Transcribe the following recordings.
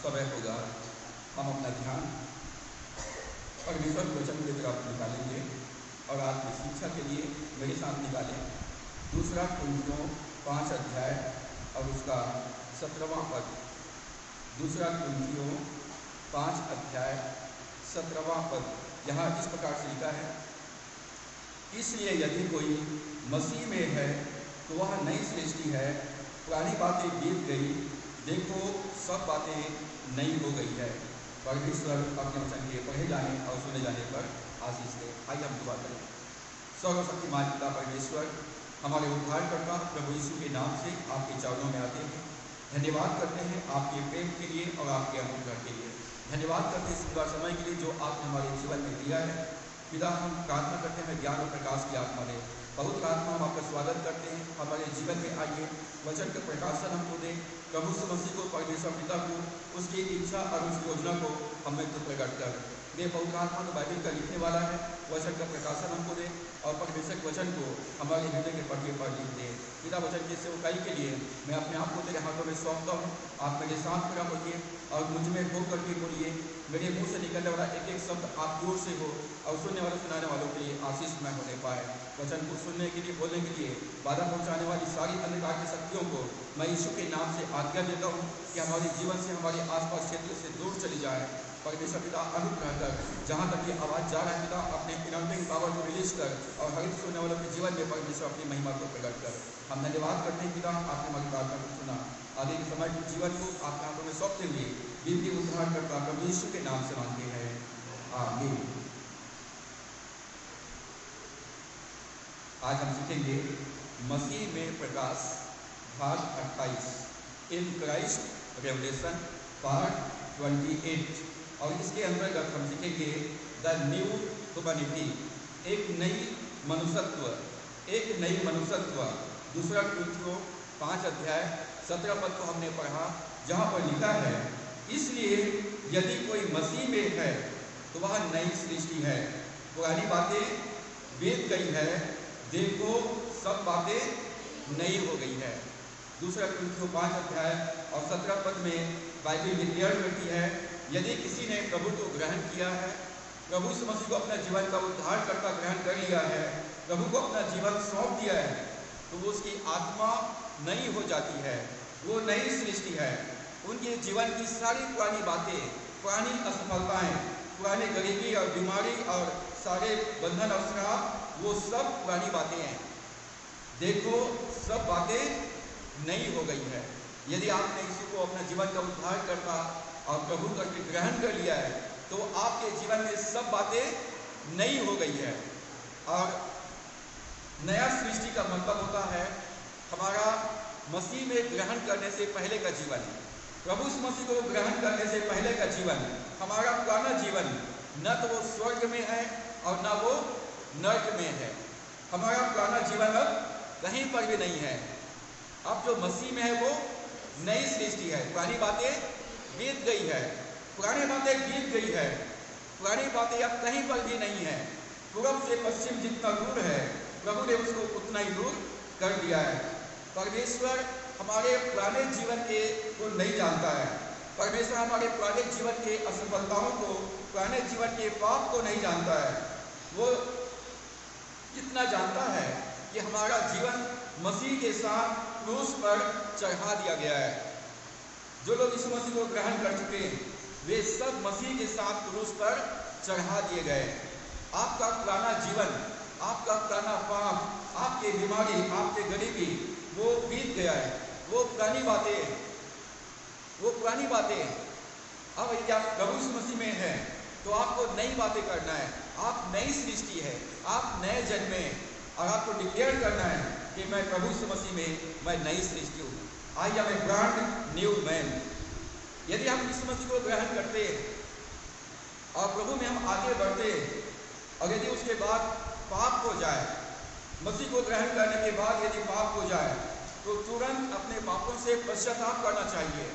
समय होगा हम अपना ध्यान परमेश्वर के वचन की तरफ निकालेंगे और आज की शिक्षा के लिए मेरे साथ निकालें दूसरा कुरिन्थियों 5 अध्याय और उसका 17वां पद। दूसरा कुरिन्थियों 5 अध्याय 17वां पद यहाँ इस प्रकार से लिखा है, इसलिए यदि कोई मसीह में है तो वह नई सृष्टि है, पुरानी बातें बीत गई, देखो सब बातें नई हो गई है। परमेश्वर अपने वचन के पढ़े जाने और सुने जाने पर आशीष दे। आइए हम दुआ करें। सर्वशक्तिमान पिता परमेश्वर, हमारे उद्धारकर्ता प्रभु यीशु के नाम से आपके चरणों में आते हैं, धन्यवाद करते हैं आपके प्रेम के लिए और आपके अनुग्रह के लिए। धन्यवाद करते हैं इस पूरा समय के लिए जो आपने हमारे जीवन में दिया है। पिता, हम प्रार्थना करते हैं ज्ञान और प्रकाश की आत्मा में, बहुत आत्मा हम आपका स्वागत करते हैं। हमारे जीवन में आइए, वचन का प्रकाशन हमको दें। प्रभु यीशु मसीह को, परमेश्वर पिता को, उसकी इच्छा और उसकी योजना को हमें तो प्रकट कर दे। बहुत आत्मा तो बाइबल का लिखने वाला है, वचन का प्रकाशन हमको दे और परमेश्वर के वचन को हमारे हृदय के पढ़ने पर लिख दे। पिता, वचन की सेवकाई के लिए मैं अपने आप को तेरे हाथों में सौंपता हूँ। आप मेरे साथ खड़ा होइए और मुझ में हो करके बोलिए। मेरे मुंह से निकलने वाला एक एक शब्द आप जोर से हो और सुनने वाले सुनाने वालों के लिए आशीषमय होने पाए। वचन को सुनने के लिए, बोलने के लिए बाधा पहुंचाने वाली सारी अंधकार की शक्तियों को मैं यीशु के नाम से आज्ञा देता हूँ कि हमारे जीवन से, हमारे आसपास क्षेत्र से दूर चली जाए। परमेश्वर पिता, अनुग्रह कर, जहाँ तक ये आवाज़ जा रहा है पिता, अपने इनर्विंग पावर को रिलीज कर और हर सुनने वालों के जीवन में परमेश्वर अपनी महिमा को प्रकट कर। हम धन्यवाद करते हैं पिता, आपने हमारी प्रार्थना को सुना। आगे के समय के जीवन को आपके हाथों में सौंपते हुए बिल्कुल उद्धार करता प्रभु यीशु के नाम से मांगते हैं, आमीन। आज हम सीखेंगे मसीह में प्रकाश भाग 28, इन क्राइस्ट रेवलेशन पार्ट 28। और इसके अंतर्गत हम सीखेंगे द न्यू ह्यूमैनिटी, एक नई मनुष्यत्व, एक नई मनुष्यत्व। दूसरा कुरिन्थियों 5 अध्याय 17 पद को हमने पढ़ा, जहाँ पर लिखा है, इसलिए यदि कोई मसीह में है तो वह नई सृष्टि है, पुरानी बातें बीत गई है, देखो सब बातें नई हो गई है। दूसरा कुरिन्थियों 5 अध्याय और 17 पद में बाइबल डिक्लेयर करती है, यदि किसी ने प्रभु को ग्रहण किया है, प्रभु यीशु मसीह को अपना जीवन का उद्धारकर्ता ग्रहण कर लिया है, प्रभु को अपना जीवन सौंप दिया है, तो वो उसकी आत्मा नई हो जाती है, वो नई सृष्टि है। उनके जीवन की सारी पुरानी बातें, पुरानी असफलताएं, पुरानी गरीबी और बीमारी और सारे बंधन और श्राप, वो सब पुरानी बातें हैं। देखो सब बातें नई हो गई है। यदि आपने यीशु को अपना जीवन का उद्धारकर्ता और प्रभु करके ग्रहण कर लिया है, तो आपके जीवन में सब बातें नई हो गई है। और नया सृष्टि का मतलब होता है हमारा मसीह में ग्रहण करने से पहले का जीवन, प्रभु इस मसीह को ग्रहण करने से पहले का जीवन, हमारा पुराना जीवन न तो वो स्वर्ग में है और न वो नर्क में है। हमारा पुराना जीवन अब कहीं पर भी नहीं है। अब जो मसीह में है वो नई सृष्टि है। पुरानी बातें बीत गई है, पुरानी बातें बीत गई है, पुरानी बातें अब कहीं पर भी नहीं है। पूरब से पश्चिम जितना दूर है, प्रभु ने उसको उतना ही दूर कर दिया है। परमेश्वर हमारे पुराने जीवन को नहीं जानता है। परमेश्वर हमारे पुराने जीवन के असफलताओं को, पुराने जीवन के पाप को नहीं जानता है। वो इतना जानता है कि हमारा जीवन मसीह के साथ क्रूस पर चढ़ा दिया गया है। जो लोग यीशु मसीह को ग्रहण कर चुके हैं, वे सब मसीह के साथ क्रूस पर चढ़ा दिए गए। आपका पुराना जीवन, आपका पुराना पाप, आपकी बीमारी, आपकी गरीबी, वो बीत गया है। वो पुरानी बातें, वो पुरानी बातें। अब यदि आप प्रभु यीशु मसीह में हैं तो आपको नई बातें करना है। आप नई सृष्टि है, आप नए जन्मे हैं और आपको डिक्लेयर करना है कि मैं प्रभु यीशु मसीह में मैं नई सृष्टि हूँ। I am a brand new man. यदि हम यीशु मसीह को ग्रहण करते और प्रभु में हम आगे बढ़ते और यदि उसके बाद पाप हो जाए, मसीह को ग्रहण करने के बाद यदि पाप हो जाए, तो तुरंत अपने पापों से पश्चाताप करना चाहिए।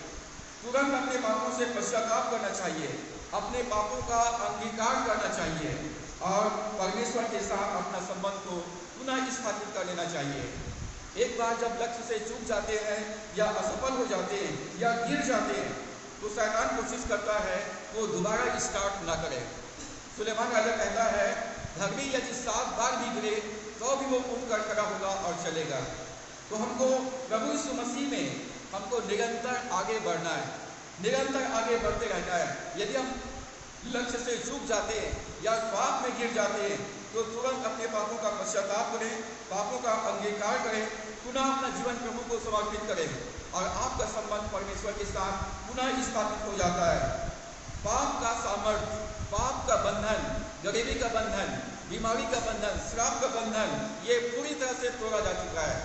तुरंत अपने पापों से पश्चाताप करना चाहिए, अपने पापों का अंगीकार करना चाहिए और परमेश्वर के साथ अपना संबंध को पुनः स्थापित कर लेना चाहिए। एक बार जब लक्ष्य से चूक जाते हैं या असफल हो जाते हैं या गिर जाते हैं, तो शैतान कोशिश करता है वो दोबारा स्टार्ट ना करे। सुलेमान राजा कहता है धर्मी यदि 7 बार भी गिरे तो भी वो उठकर खड़ा होगा और चलेगा। तो हमको प्रभु यीशु मसीह में हमको निरंतर आगे बढ़ना है, निरंतर आगे बढ़ते रहना है। यदि हम लक्ष्य से चूक जाते हैं या पाप में गिर जाते हैं तो तुरंत अपने पापों का पश्चाताप करें, पापों का अंगीकार करें, पुनः अपना जीवन प्रभु को समर्पित करें और आपका संबंध परमेश्वर के साथ पुनः स्थापित हो जाता है। पाप का सामर्थ्य, पाप का बंधन, गरीबी का बंधन, बीमारी का बंधन, श्राप का बंधन, ये पूरी तरह से तोड़ा जा चुका है।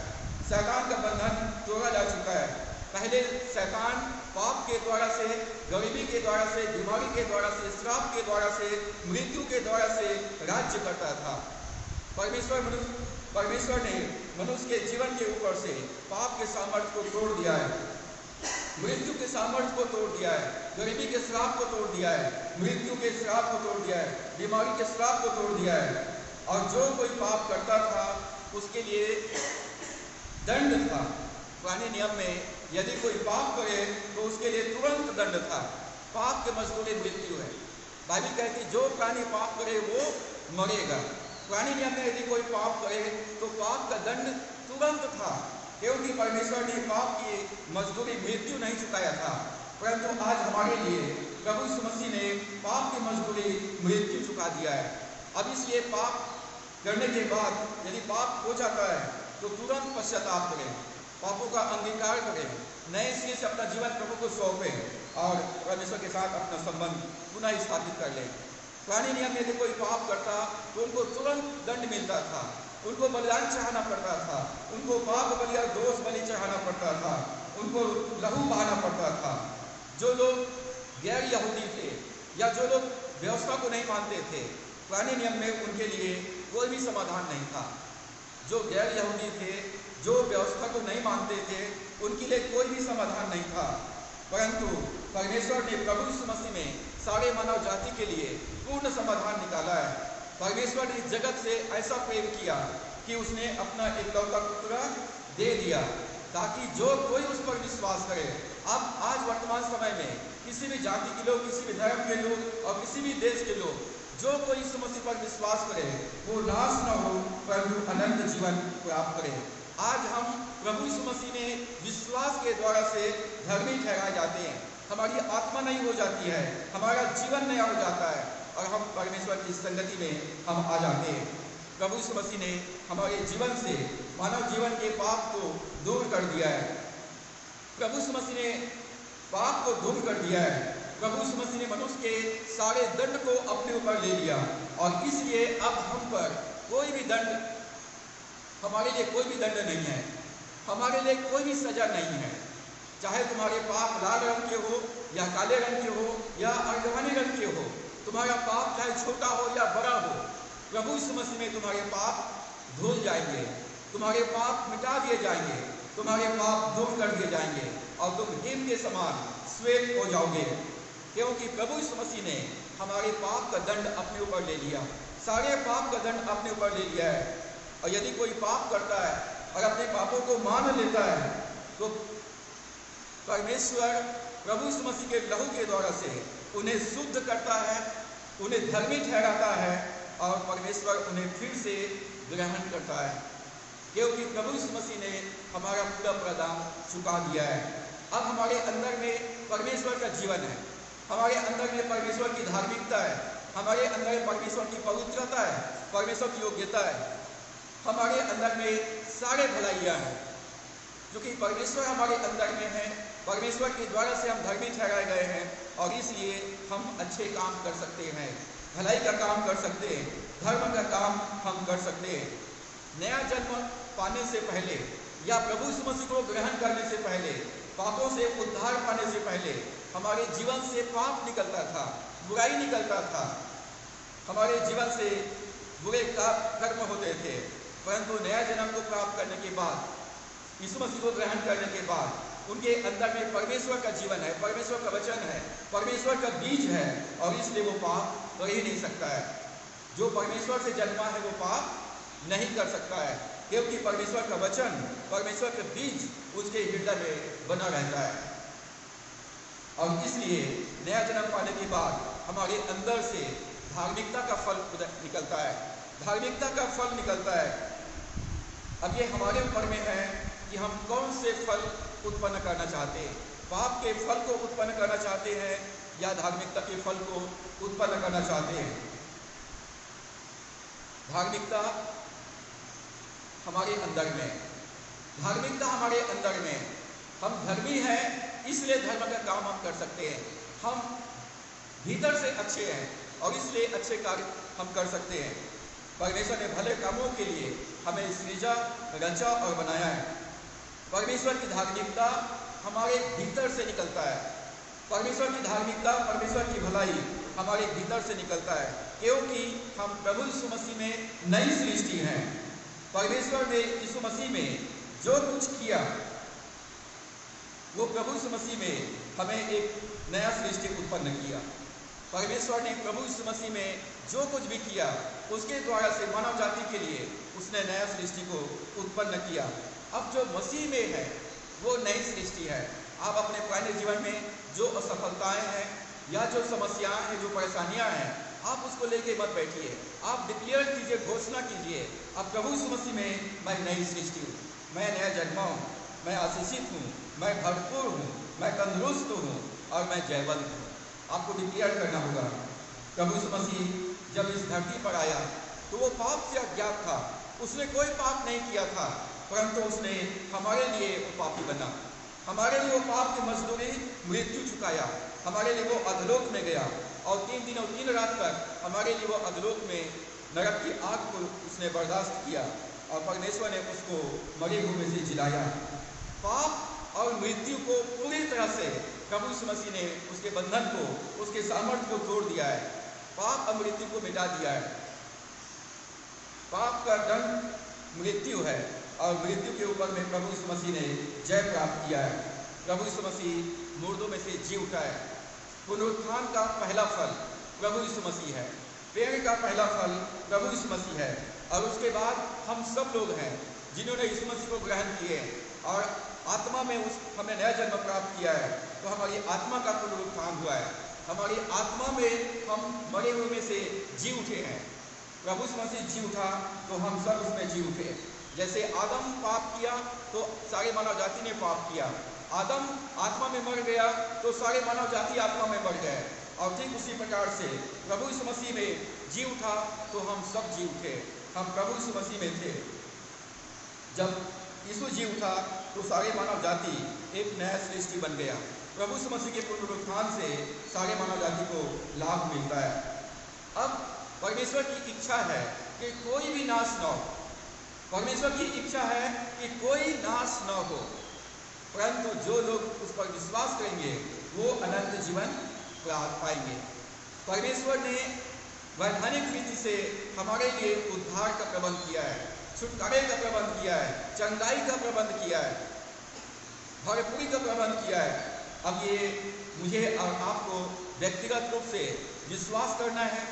शैतान का बंधन तोड़ा जा चुका है। पहले शैतान पाप के द्वारा से, गरीबी के द्वारा से, बीमारी के द्वारा से, श्राप के द्वारा से, मृत्यु के द्वारा से राज्य करता था। परमेश्वर ने मनुष्य के जीवन के ऊपर से पाप के सामर्थ्य को तोड़ दिया है, मृत्यु के सामर्थ्य को तोड़ दिया है, गरीबी के श्राप को तोड़ दिया है, मृत्यु के श्राप को तोड़ दिया है, बीमारी के श्राप को तोड़ दिया है। और जो कोई पाप करता था उसके लिए दंड था। पुराने नियम में यदि कोई पाप करे तो उसके लिए तुरंत दंड था। पाप के मजदूरी मृत्यु है। बाइबल कहती जो प्राणी पाप करे वो मरेगा। पुराने नियम में यदि कोई पाप करे तो पाप का दंड तुरंत था, क्योंकि परमेश्वर ने पाप की मजदूरी मृत्यु नहीं चुकाया था। परंतु आज हमारे लिए प्रभु यीशु मसीह ने पाप की मजदूरी मृत्यु चुका दिया है। अब इसलिए पाप करने के बाद यदि पाप हो जाता है तो तुरंत पश्चाताप करें, पापों का अंगीकार करें, नए सिरे से अपना जीवन प्रभु को सौंपें और परमेश्वर के साथ अपना संबंध पुनः स्थापित कर लें। पुराने नियम में यदि कोई पाप करता तो उनको तुरंत दंड मिलता था, उनको बलिदान चढ़ाना पड़ता था, उनको पाप बलि और दोष बलि चढ़ाना पड़ता था, उनको लहू बहाना पड़ता था। जो लोग गैर यहूदी थे या जो लोग व्यवस्था को नहीं मानते थे, पुराने नियम में उनके लिए कोई भी समाधान नहीं था। जो गैर यहूदी थे, जो व्यवस्था को नहीं मानते थे, उनके लिए कोई भी समाधान नहीं था। परंतु परमेश्वर ने प्रभु यीशु मसीह में सारे मानव जाति के लिए पूर्ण समाधान निकाला है। परमेश्वर ने जगत से ऐसा प्रेम किया कि उसने अपना एकलौता पुत्र दे दिया ताकि जो कोई उस पर विश्वास करे। अब आज वर्तमान समय में किसी भी जाति के लोग, किसी भी धर्म के लोग और किसी भी देश के लोग, जो कोई यीशु मसीह पर विश्वास करे वो नाश न हो परंतु अनंत जीवन प्राप्त करे। आज हम प्रभु यीशु मसीह में विश्वास के द्वारा से धर्मी ठहराए जाते हैं। हमारी आत्मा नई हो जाती है, हमारा जीवन नया हो जाता है और हम परमेश्वर की संगति में हम आ जाते हैं। प्रभु यीशु मसीह ने हमारे जीवन से मानव जीवन के पाप को दूर कर दिया है। प्रभु यीशु मसीह ने पाप को दूर कर दिया है। प्रभु यीशु मसीह ने मनुष्य के सारे दंड को अपने ऊपर ले लिया और इसलिए अब हम पर कोई भी दंड, हमारे लिए कोई भी दंड नहीं है, हमारे लिए कोई भी सजा नहीं है। चाहे तुम्हारे पाप लाल रंग के हो या काले रंग के हो या अर्धवानी रंग के हो, तुम्हारा पाप चाहे छोटा हो या बड़ा हो, प्रभु यीशु मसीह में तुम्हारे पाप धुल जाएंगे, तुम्हारे पाप मिटा दिए जाएंगे, तुम्हारे पाप दूर कर दिए जाएंगे और तुम हिम के समान श्वेत हो जाओगे, क्योंकि प्रभु यीशु मसीह ने हमारे पाप का दंड अपने ऊपर ले लिया, सारे पाप का दंड अपने ऊपर ले लिया है। और यदि कोई पाप करता है और अपने पापों को मान लेता है तो परमेश्वर प्रभु यीशु मसीह के लहू के द्वारा से उन्हें शुद्ध करता है, उन्हें धर्मी ठहराता है और परमेश्वर उन्हें फिर से ग्रहण करता है, क्योंकि प्रभु यीशु मसीह ने हमारा पूरा प्रदान चुका दिया है। अब हमारे अंदर में परमेश्वर का जीवन है, हमारे अंदर में परमेश्वर की धार्मिकता है, हमारे अंदर में परमेश्वर की पवित्रता है, परमेश्वर की योग्यता है, हमारे अंदर में सारे भलाइयाँ हैं, क्योंकि परमेश्वर हमारे अंदर में है। परमेश्वर के द्वारा से हम धर्मी ठहराए गए हैं और इसलिए हम अच्छे काम कर सकते हैं, भलाई का काम कर सकते हैं, धर्म का काम हम कर सकते हैं। नया जन्म पाने से पहले या प्रभु यीशु मसीह को ग्रहण करने से पहले, पापों से उद्धार पाने से पहले हमारे जीवन से पाप निकलता था, बुराई निकलता था, हमारे जीवन से बुरे कर्म होते थे। परंतु नया जन्म को प्राप्त करने के बाद, यीशु मसीह को ग्रहण करने के बाद उनके अंदर में परमेश्वर का जीवन है, परमेश्वर का वचन है, परमेश्वर का बीज है और इसलिए वो पाप कर ही नहीं सकता है। जो परमेश्वर से जन्मा है वो पाप नहीं कर सकता है, क्योंकि परमेश्वर का वचन, परमेश्वर का बीज उसके हृदय में बना रहता है। और इसलिए नया जन्म पाने के बाद हमारे अंदर से धार्मिकता का फल निकलता है, धार्मिकता का फल निकलता है। अब ये हमारे ऊपर में है कि हम कौन से फल उत्पन्न करना चाहते हैं, पाप के फल को उत्पन्न करना चाहते हैं या धार्मिकता के फल को उत्पन्न करना चाहते हैं। धार्मिकता हमारे अंदर में, धार्मिकता हमारे अंदर में, हम धर्मी हैं इसलिए धर्म का काम हम कर सकते हैं, हम भीतर से अच्छे हैं और इसलिए अच्छे कार्य हम कर सकते हैं। परमेश्वर ने भले कामों के लिए हमें सृजा, रचा और बनाया है। परमेश्वर की धार्मिकता हमारे भीतर से निकलता है, परमेश्वर की धार्मिकता, परमेश्वर की भलाई हमारे भीतर से निकलता है, क्योंकि हम प्रभु यीशु मसीह में नई सृष्टि हैं। परमेश्वर ने यीशु मसीह में जो कुछ किया वो प्रभु यीशु मसीह में हमें एक नया सृष्टि उत्पन्न किया। परमेश्वर ने प्रभु यीशु मसीह में जो कुछ भी किया उसके द्वारा से मानव जाति के लिए उसने नया सृष्टि को उत्पन्न किया। अब जो मसीह में है वो नई सृष्टि है। आप अपने पुराने जीवन में जो असफलताएं हैं या जो समस्याएं हैं, जो परेशानियां हैं, आप उसको लेके मत बैठिए। आप डिक्लेयर कीजिए, घोषणा कीजिए, अब प्रभु यीशु मसीह में मैं नई सृष्टि हूँ, मैं नया जन्मा हूँ, मैं आशीषित हूँ, मैं भरपूर हूँ, मैं तंदुरुस्त हूँ और मैं जयवंत हूँ। आपको डिक्लेयर करना होगा। प्रभु यीशु मसीह जब इस धरती पर आया तो वो पाप से अज्ञात था, उसने कोई पाप नहीं किया था, परंतु उसने हमारे लिए वो पापी बना, हमारे लिए वो पाप की मजदूरी मृत्यु चुकाया, हमारे लिए वो अधलोक में गया और 3 दिन और 3 रात तक हमारे लिए वो अधलोक में नरक की आग को उसने बर्दाश्त किया और परमेश्वर ने उसको मरे हुए में से जिलाया। पाप और मृत्यु को पूरी तरह से प्रभु यीशु मसीह ने उसके बंधन को, उसके सामर्थ्य को तोड़ दिया है, पाप और मृत्यु को मिटा दिया है। पाप का दंड मृत्यु है और मृत्यु के ऊपर में प्रभु यीशु मसीह ने जय प्राप्त किया है। प्रभु यीशु मसीह मुर्दों में से जी उठा है। पुनरुत्थान का पहला फल प्रभु यीशु मसीह है, पेड़ का पहला फल प्रभु यीशु मसीह है। और उसके बाद हम सब लोग हैं जिन्होंने यीशु मसीह को ग्रहण किए और आत्मा में हमें नया जन्म प्राप्त किया है, तो हमारी आत्मा का पुनरुत्थान हुआ है, हमारी आत्मा में हम मरे हुए में से जी उठे हैं। प्रभु यीशु मसीह जी उठा तो हम सब उसमें जी उठे। जैसे आदम पाप किया तो सारे मानव जाति ने पाप किया, आदम आत्मा में मर गया तो सारे मानव जाति आत्मा में मर गए, और ठीक उसी प्रकार से प्रभु यीशु मसीह में जी उठा तो हम सब जी उठे। हम प्रभु यीशु मसीह में थे। जब यीशु जी उठा तो सारे मानव जाति एक नया सृष्टि बन गया। प्रभु यीशु मसीह के पुनरुत्थान से सारे मानव जाति को लाभ मिलता है। अब परमेश्वर की इच्छा है कि कोई भी नाश न हो, परमेश्वर की इच्छा है कि कोई नाश न हो, परंतु जो लोग उस पर विश्वास करेंगे वो अनंत जीवन प्राप्त पाएंगे। परमेश्वर ने वैधानिक रीति से हमारे लिए उद्धार का प्रबंध किया है, छुटकारे का प्रबंध किया है, चंगाई का प्रबंध किया है, भरपूरी का प्रबंध किया है। अब ये मुझे और आपको व्यक्तिगत रूप से विश्वास करना है,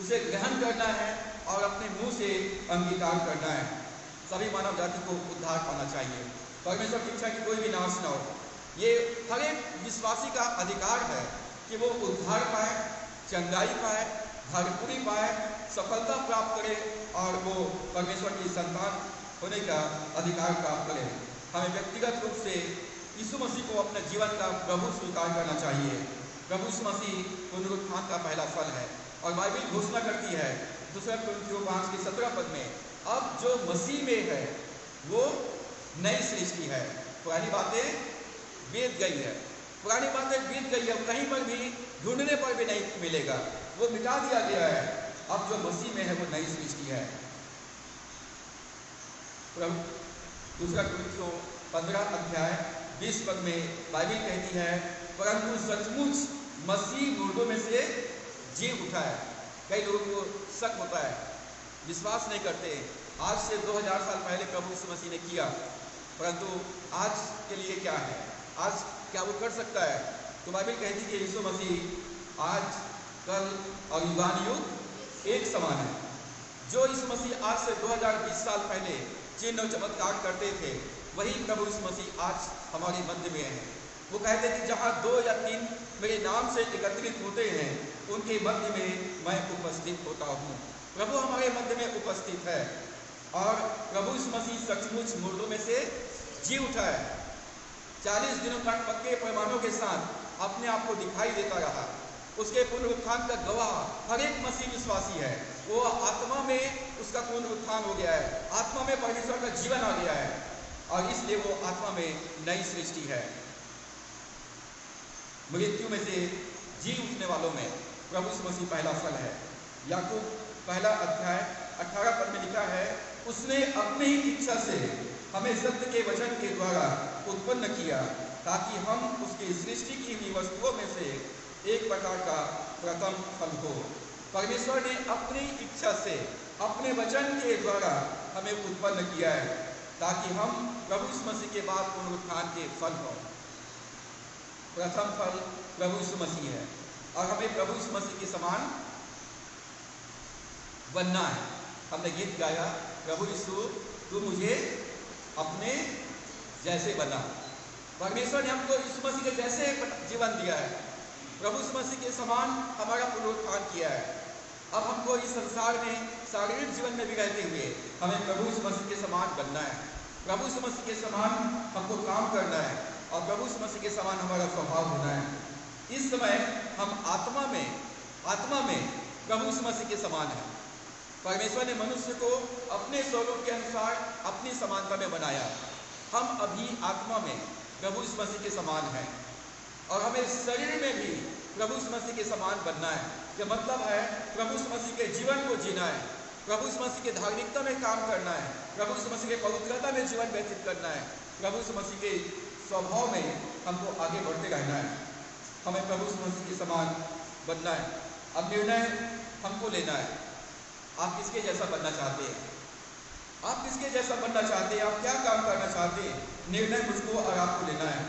उसे ग्रहण करना है और अपने मुंह से अंगीकार करना है। सभी मानव जाति को उद्धार पाना चाहिए। परमेश्वर की इच्छा कि कोई भी नाश न हो। ये हर एक विश्वासी का अधिकार है कि वो उद्धार पाए, चंगाई पाए, भरपूरी पाए, सफलता प्राप्त करे और वो परमेश्वर की संतान होने का अधिकार प्राप्त करे। हमें व्यक्तिगत रूप से यीशु मसीह को अपने जीवन का प्रभु स्वीकार करना चाहिए। प्रभु यीशु मसीह पुनरुत्थान का पहला फल है और बाइबल घोषणा करती है 2 कुरिन्थियों 5 के 17 पद में, अब जो मसीह में है वो नई सृष्टि है, पुरानी बातें बीत गई है, पुरानी बातें बीत गई है, कहीं पर भी ढूंढने पर भी नहीं मिलेगा, वो मिटा दिया गया है। अब जो मसीह में है वो नई सृष्टि है। 2 कुरिन्थियों 15 अध्याय 20 पद में बाइबल कहती है, परंतु सचमुच मसीह मुर्दों में से जी उठा है। कई लोगों को शक होता है, विश्वास नहीं करते। आज से 2000 साल पहले प्रभु यीशु मसीह ने किया, परंतु आज के लिए क्या है, आज क्या वो कर सकता है? तो बाइबल कहती है कि यीशु मसीह आज, कल और युगान युग एक समान है। जो यीशु मसीह आज से 2020 साल पहले चिन्ह और चमत्कार करते थे, वही प्रभु यीशु मसीह आज हमारे मध्य में है। वो कहते कि जहाँ 2 या 3 मेरे नाम से एकत्रित होते हैं उनके मध्य में मैं उपस्थित होता हूँ। प्रभु हमारे मध्य में उपस्थित है और प्रभु यीशु मसीह सचमुच मुर्दों में से जी उठा है। 40 दिनों तक पक्के प्रमाणों के साथ अपने आप को दिखाई देता रहा। उसके पुनरुत्थान का गवाह हर एक मसीह विश्वासी है। वो आत्मा में उसका पुनरुत्थान हो गया है, आत्मा में परमेश्वर का जीवन आ गया है और इसलिए वो आत्मा में नई सृष्टि है। मृत्यु में से जी उठने वालों में प्रभु यीशु मसीह पहला फल है। याकूब 1 अध्याय 18 पद में लिखा है, उसने अपनी ही इच्छा से हमें सत्य के वचन के द्वारा उत्पन्न किया ताकि हम उसकी सृष्टि की हुई वस्तुओं में से एक प्रकार का प्रथम फल हो। परमेश्वर ने अपनी इच्छा से अपने वचन के द्वारा हमें उत्पन्न किया है ताकि हम प्रभु यीशु मसीह के बाद पुनरुत्थान के फल हो। प्रथम फल प्रभु यीशु मसीह है और हमें प्रभु यीशु मसीह के समान बनना है। हमने गीत गाया, प्रभु यीशु तू मुझे अपने जैसे बना। परमेश्वर ने हमको यीशु मसीह के जैसे जीवन दिया है, प्रभु यीशु मसीह के समान हमारा पुनरुत्थान किया है। अब हमको इस संसार में शारीरिक जीवन में भी रहते हुए हमें प्रभु यीशु मसीह के समान बनना है। प्रभु यीशु मसीह के समान हमको काम करना है और प्रभु यीशु मसीह के समान हमारा स्वभाव होना है। इस समय हम आत्मा में प्रभु यीशु मसीह के समान है। परमेश्वर ने मनुष्य को अपने स्वरूप के अनुसार अपनी समानता में बनाया। हम अभी आत्मा में प्रभु यीशु मसीह के समान हैं और हमें शरीर में भी प्रभु यीशु मसीह के समान बनना है। यह मतलब है प्रभु यीशु मसीह के जीवन को जीना है, प्रभु यीशु मसीह के धार्मिकता में काम करना है, प्रभु यीशु मसीह के पवित्रता में जीवन व्यतीत करना है, प्रभु यीशु मसीह के स्वभाव में हमको आगे बढ़ते रहना है। हमें प्रभु यीशु मसीह के समान बनना है। अब निर्णय हमको लेना है, आप किसके जैसा बनना चाहते हैं? आप किसके जैसा बनना चाहते हैं? आप क्या काम करना चाहते हैं? निर्णय मुझको और आपको लेना है।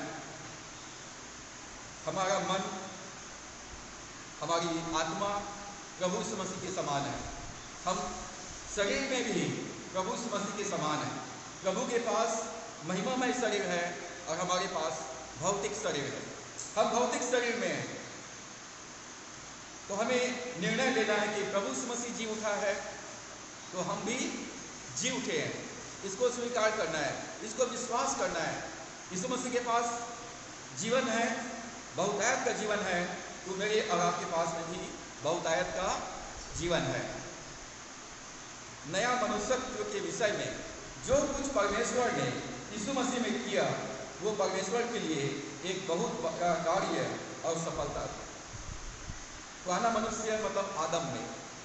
हमारा मन, हमारी आत्मा प्रभु यीशु मसीह के समान है। हम शरीर में भी प्रभु यीशु मसीह के समान है। प्रभु के पास महिमामय शरीर है और हमारे पास भौतिक शरीर है। हम भौतिक शरीर में हैं तो हमें निर्णय लेना है कि प्रभु यीशु मसीह जी उठा है तो हम भी जी उठे हैं। इसको स्वीकार करना है, इसको विश्वास करना है। यीशु मसीह के पास जीवन है, बहुतायत का जीवन है, तो मेरे और आपके पास में भी बहुतायत का जीवन है। नया मनुष्यत्व के विषय में जो कुछ परमेश्वर ने यीशु मसीह में किया वो परमेश्वर के लिए एक बहुत बड़ा कार्य और सफलता था। पुराना मनुष्य मतलब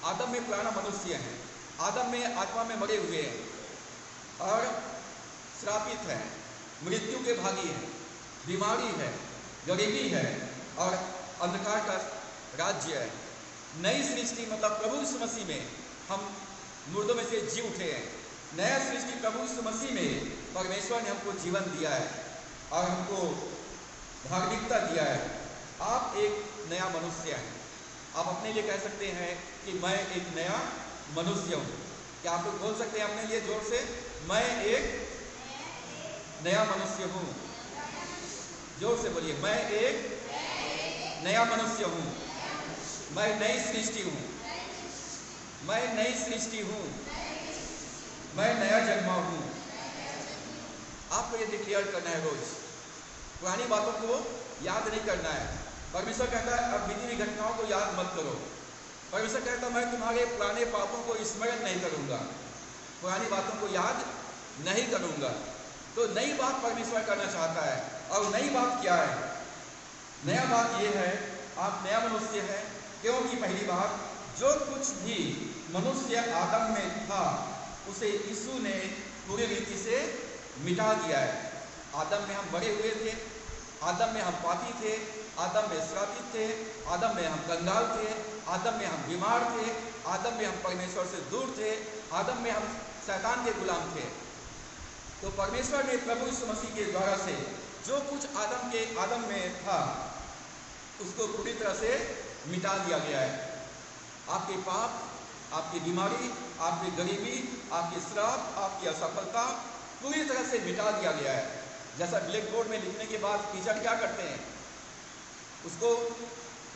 आदम में पुराना मनुष्य है। आदम में आत्मा में मरे हुए हैं और श्रापित है, मृत्यु के भागी है, बीमारी है, गरीबी है और अंधकार का राज्य है। नई सृष्टि मतलब प्रभु यीशु मसीह में हम मुर्दों में से जी उठे हैं। नया सृष्टि प्रभु यीशु मसीह में परमेश्वर ने हमको जीवन दिया है और हमको धार्मिकता दिया है। आप एक नया मनुष्य हैं। आप अपने लिए कह सकते हैं कि मैं एक नया मनुष्य हूँ। क्या आप लोग बोल सकते हैं अपने लिए जोर से, मैं एक नया मनुष्य हूँ? जोर से बोलिए, मैं एक नया मनुष्य हूँ, मैं नई सृष्टि हूँ, मैं नई सृष्टि हूँ, मैं नया जन्मा हूँ। आपको ये डिक्लेयर करना है रोज। पुरानी बातों को याद नहीं करना है। परमेश्वर कहता है अब बीती हुई घटनाओं को याद मत करो। परमेश्वर कहता है मैं तुम्हारे पुराने पापों को स्मरण नहीं करूँगा, पुरानी बातों को याद नहीं करूँगा। तो नई बात परमेश्वर करना चाहता है। और नई बात क्या है? नया बात यह है आप नया मनुष्य हैं, क्योंकि पहली बात जो कुछ भी मनुष्य आदम में था उसे यीशु ने पूरी रीति से मिटा दिया है। आदम में हम मरे हुए थे, आदम में हम पापी थे, आदम में श्रापित थे, आदम में हम कंगाल थे, आदम में हम बीमार थे, आदम में हम परमेश्वर से दूर थे, आदम में हम शैतान के गुलाम थे। तो परमेश्वर ने प्रभु यीशु मसीह के द्वारा से जो कुछ आदम में था उसको पूरी तरह से मिटा दिया गया है। आपके पाप, आपकी बीमारी, आपकी गरीबी, आपकी श्राप, आपकी असफलता पूरी तरह से मिटा दिया गया है। जैसा ब्लैक बोर्ड में लिखने के बाद टीचर क्या करते हैं, उसको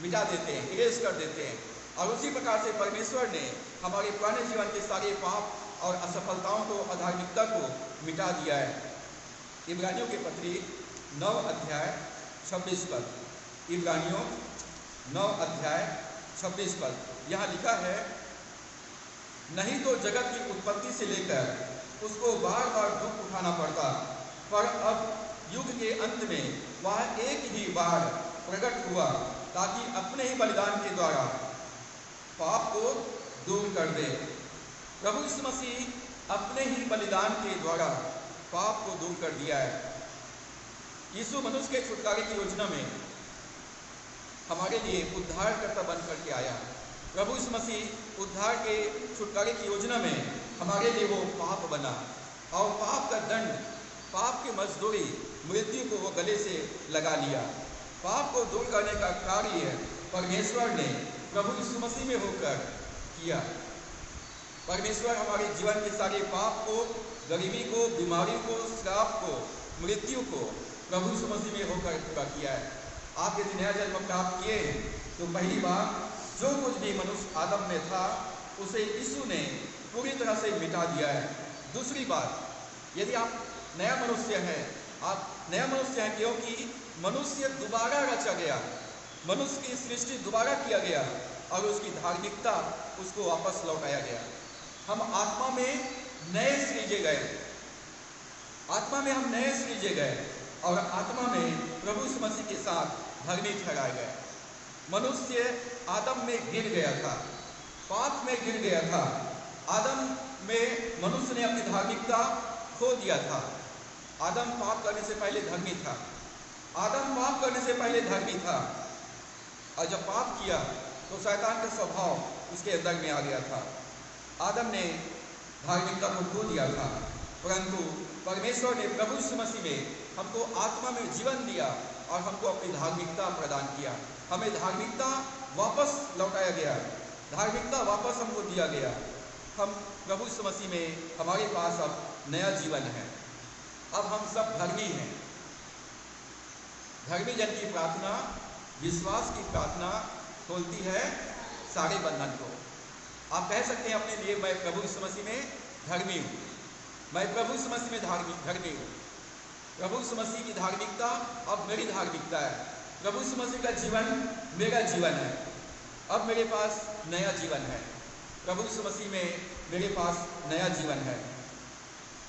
मिटा देते हैं, इरेज कर देते हैं। और उसी प्रकार से परमेश्वर ने हमारे पुराने जीवन के सारे पाप और असफलताओं को, अधार्मिकता को मिटा दिया है। इब्रानियों के पत्री 9 अध्याय 26 पद, इब्रानियों 9 अध्याय 26 पद, यहाँ लिखा है, नहीं तो जगत की उत्पत्ति से लेकर उसको बार बार दुख उठाना पड़ता, पर अब युग के अंत में वह एक ही बार प्रकट हुआ ताकि अपने ही बलिदान के द्वारा पाप को दूर कर दे। प्रभु यीशु मसीह अपने ही बलिदान के द्वारा पाप को दूर कर दिया है। यीशु मनुष्य के छुटकारे की योजना में हमारे लिए उद्धारकर्ता बनकर के आया। प्रभु यीशु मसीह उद्धार के छुटकारे की योजना में हमारे लिए वो पाप बना, और पाप का दंड, पाप की मजदूरी, मृत्यु को वो गले से लगा लिया। पाप को दूर करने का कार्य परमेश्वर ने प्रभु यीशु मसीह में होकर किया। परमेश्वर हमारे जीवन के सारे पाप को, गरीबी को, बीमारी को, श्राप को, मृत्यु को प्रभु यीशु मसीह में होकर पूरा किया है। आप यदि नया जन्म प्राप्त किए तो पहली बार जो कुछ भी मनुष्य आदम में था उसे यीशु ने पूरी तरह से मिटा दिया है। दूसरी बात, यदि आप नया मनुष्य हैं, आप नया मनुष्य हैं क्योंकि मनुष्य दोबारा रचा गया, मनुष्य की सृष्टि दोबारा किया गया और उसकी धार्मिकता उसको वापस लौटाया गया। हम आत्मा में नए सृजे गए, आत्मा में हम नए सृजे गए और आत्मा में प्रभु यीशु मसीह के साथ धर्मी ठहराए गए। मनुष्य आदम में गिर गया था, पाप में गिर गया था। आदम में मनुष्य ने अपनी धार्मिकता खो दिया था। आदम पाप करने से पहले धर्मी था, आदम पाप करने से पहले धर्मी था, और जब पाप किया तो शैतान का स्वभाव उसके अंदर में आ गया था। आदम ने धार्मिकता को खो दिया था, परंतु परमेश्वर ने प्रभु यीशु मसीह में हमको आत्मा में जीवन दिया और हमको अपनी धार्मिकता प्रदान किया। हमें धार्मिकता वापस लौटाया गया, धार्मिकता वापस हमको दिया गया। हम प्रभु यीशु मसीह में, हमारे पास अब नया जीवन है। अब हम सब धर्मी हैं। धर्मी जन की प्रार्थना, विश्वास की प्रार्थना खोलती है सारे बंधन को। आप कह सकते हैं अपने लिए, मैं प्रभु यीशु मसीह में धर्मी हूँ, मैं प्रभु यीशु मसीह में धर्मी हूँ। प्रभु यीशु मसीह की धार्मिकता अब मेरी धार्मिकता है। प्रभु यीशु मसीह का जीवन मेरा जीवन है। अब मेरे पास नया जीवन है। प्रभु यीशु मसीह में मेरे पास नया जीवन है।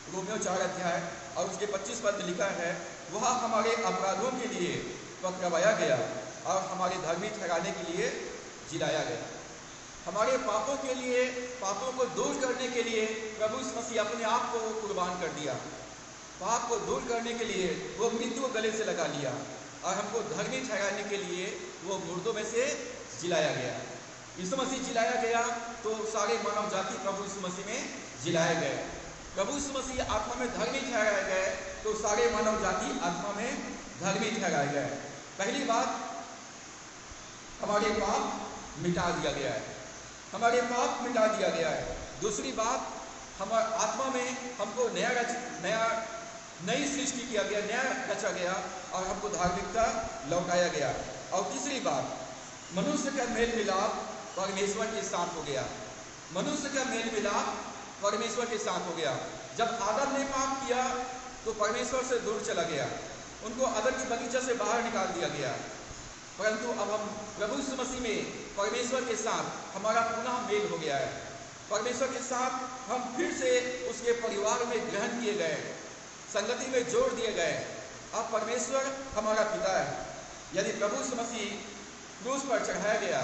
रोमियो 4 अध्याय और उसके 25 पद में लिखा है, वह हमारे अपराधों के लिए पकड़वाया गया और हमारे धर्मी ठहराने के लिए जिलाया गया। हमारे पापों के लिए, पापों को दूर करने के लिए प्रभु यीशु मसीह अपने आप को कुर्बान कर दिया। पाप को दूर करने के लिए वो मृत्यु को गले से लगा लिया और हमको धर्मी ठहराने के लिए वो मुर्दों में से जिलाया गया। यीशु मसीह जिलाया गया तो सारे मानव जाति प्रभु यीशु मसीह में जिलाए गए। प्रभु यीशु मसीह आत्मा में धर्मी ठहराए गए तो सारे मानव जाति आत्मा में धर्मी ठहराए गए। पहली बात, हमारे पाप मिटा दिया गया है, हमारे पाप मिटा दिया गया है। दूसरी बात, हमारे आत्मा में हमको नई सृष्टि किया गया, नया रचा गया और हमको धार्मिकता लौटाया गया। और तीसरी बात, मनुष्य का मेल मिलाप परमेश्वर के साथ हो गया। मनुष्य का मेल मिलाप परमेश्वर के साथ हो गया। जब आदम ने पाप किया तो परमेश्वर से दूर चला गया, उनको अदन की बगीचा से बाहर निकाल दिया गया। परंतु अब हम प्रभु यीशु मसीह में परमेश्वर के साथ हमारा पुनः मेल हो गया है। परमेश्वर के साथ हम फिर से उसके परिवार में ग्रहण किए गए, संगति में जोड़ दिए गए। अब परमेश्वर हमारा पिता है। यदि प्रभु यीशु मसीह क्रूस पर चढ़ाया गया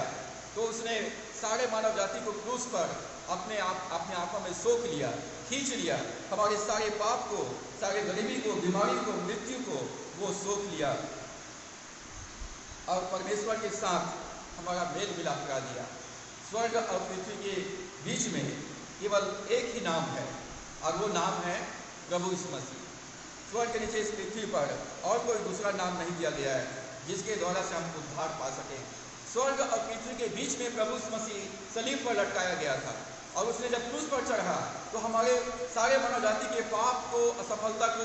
तो उसने सारे मानव जाति को क्रूस पर अपने आत्मा में सोख लिया, खींच लिया। हमारे सारे पाप को, सारे गरीबी को, बीमारी को, मृत्यु को वो सोख लिया और परमेश्वर के साथ हमारा मेल मिलाप करा दिया। स्वर्ग और पृथ्वी के बीच में केवल एक ही नाम है और वो नाम है प्रभु यीशु मसीह। स्वर्ग के नीचे इस पृथ्वी पर और कोई दूसरा नाम नहीं दिया गया है जिसके द्वारा से हम उद्धार पा सकें। स्वर्ग और पृथ्वी के बीच में प्रभु यीशु मसीह सलीब पर लटकाया गया था और उसने जब क्रूस पर चढ़ा तो हमारे सारे मानव जाति के पाप को, असफलता को,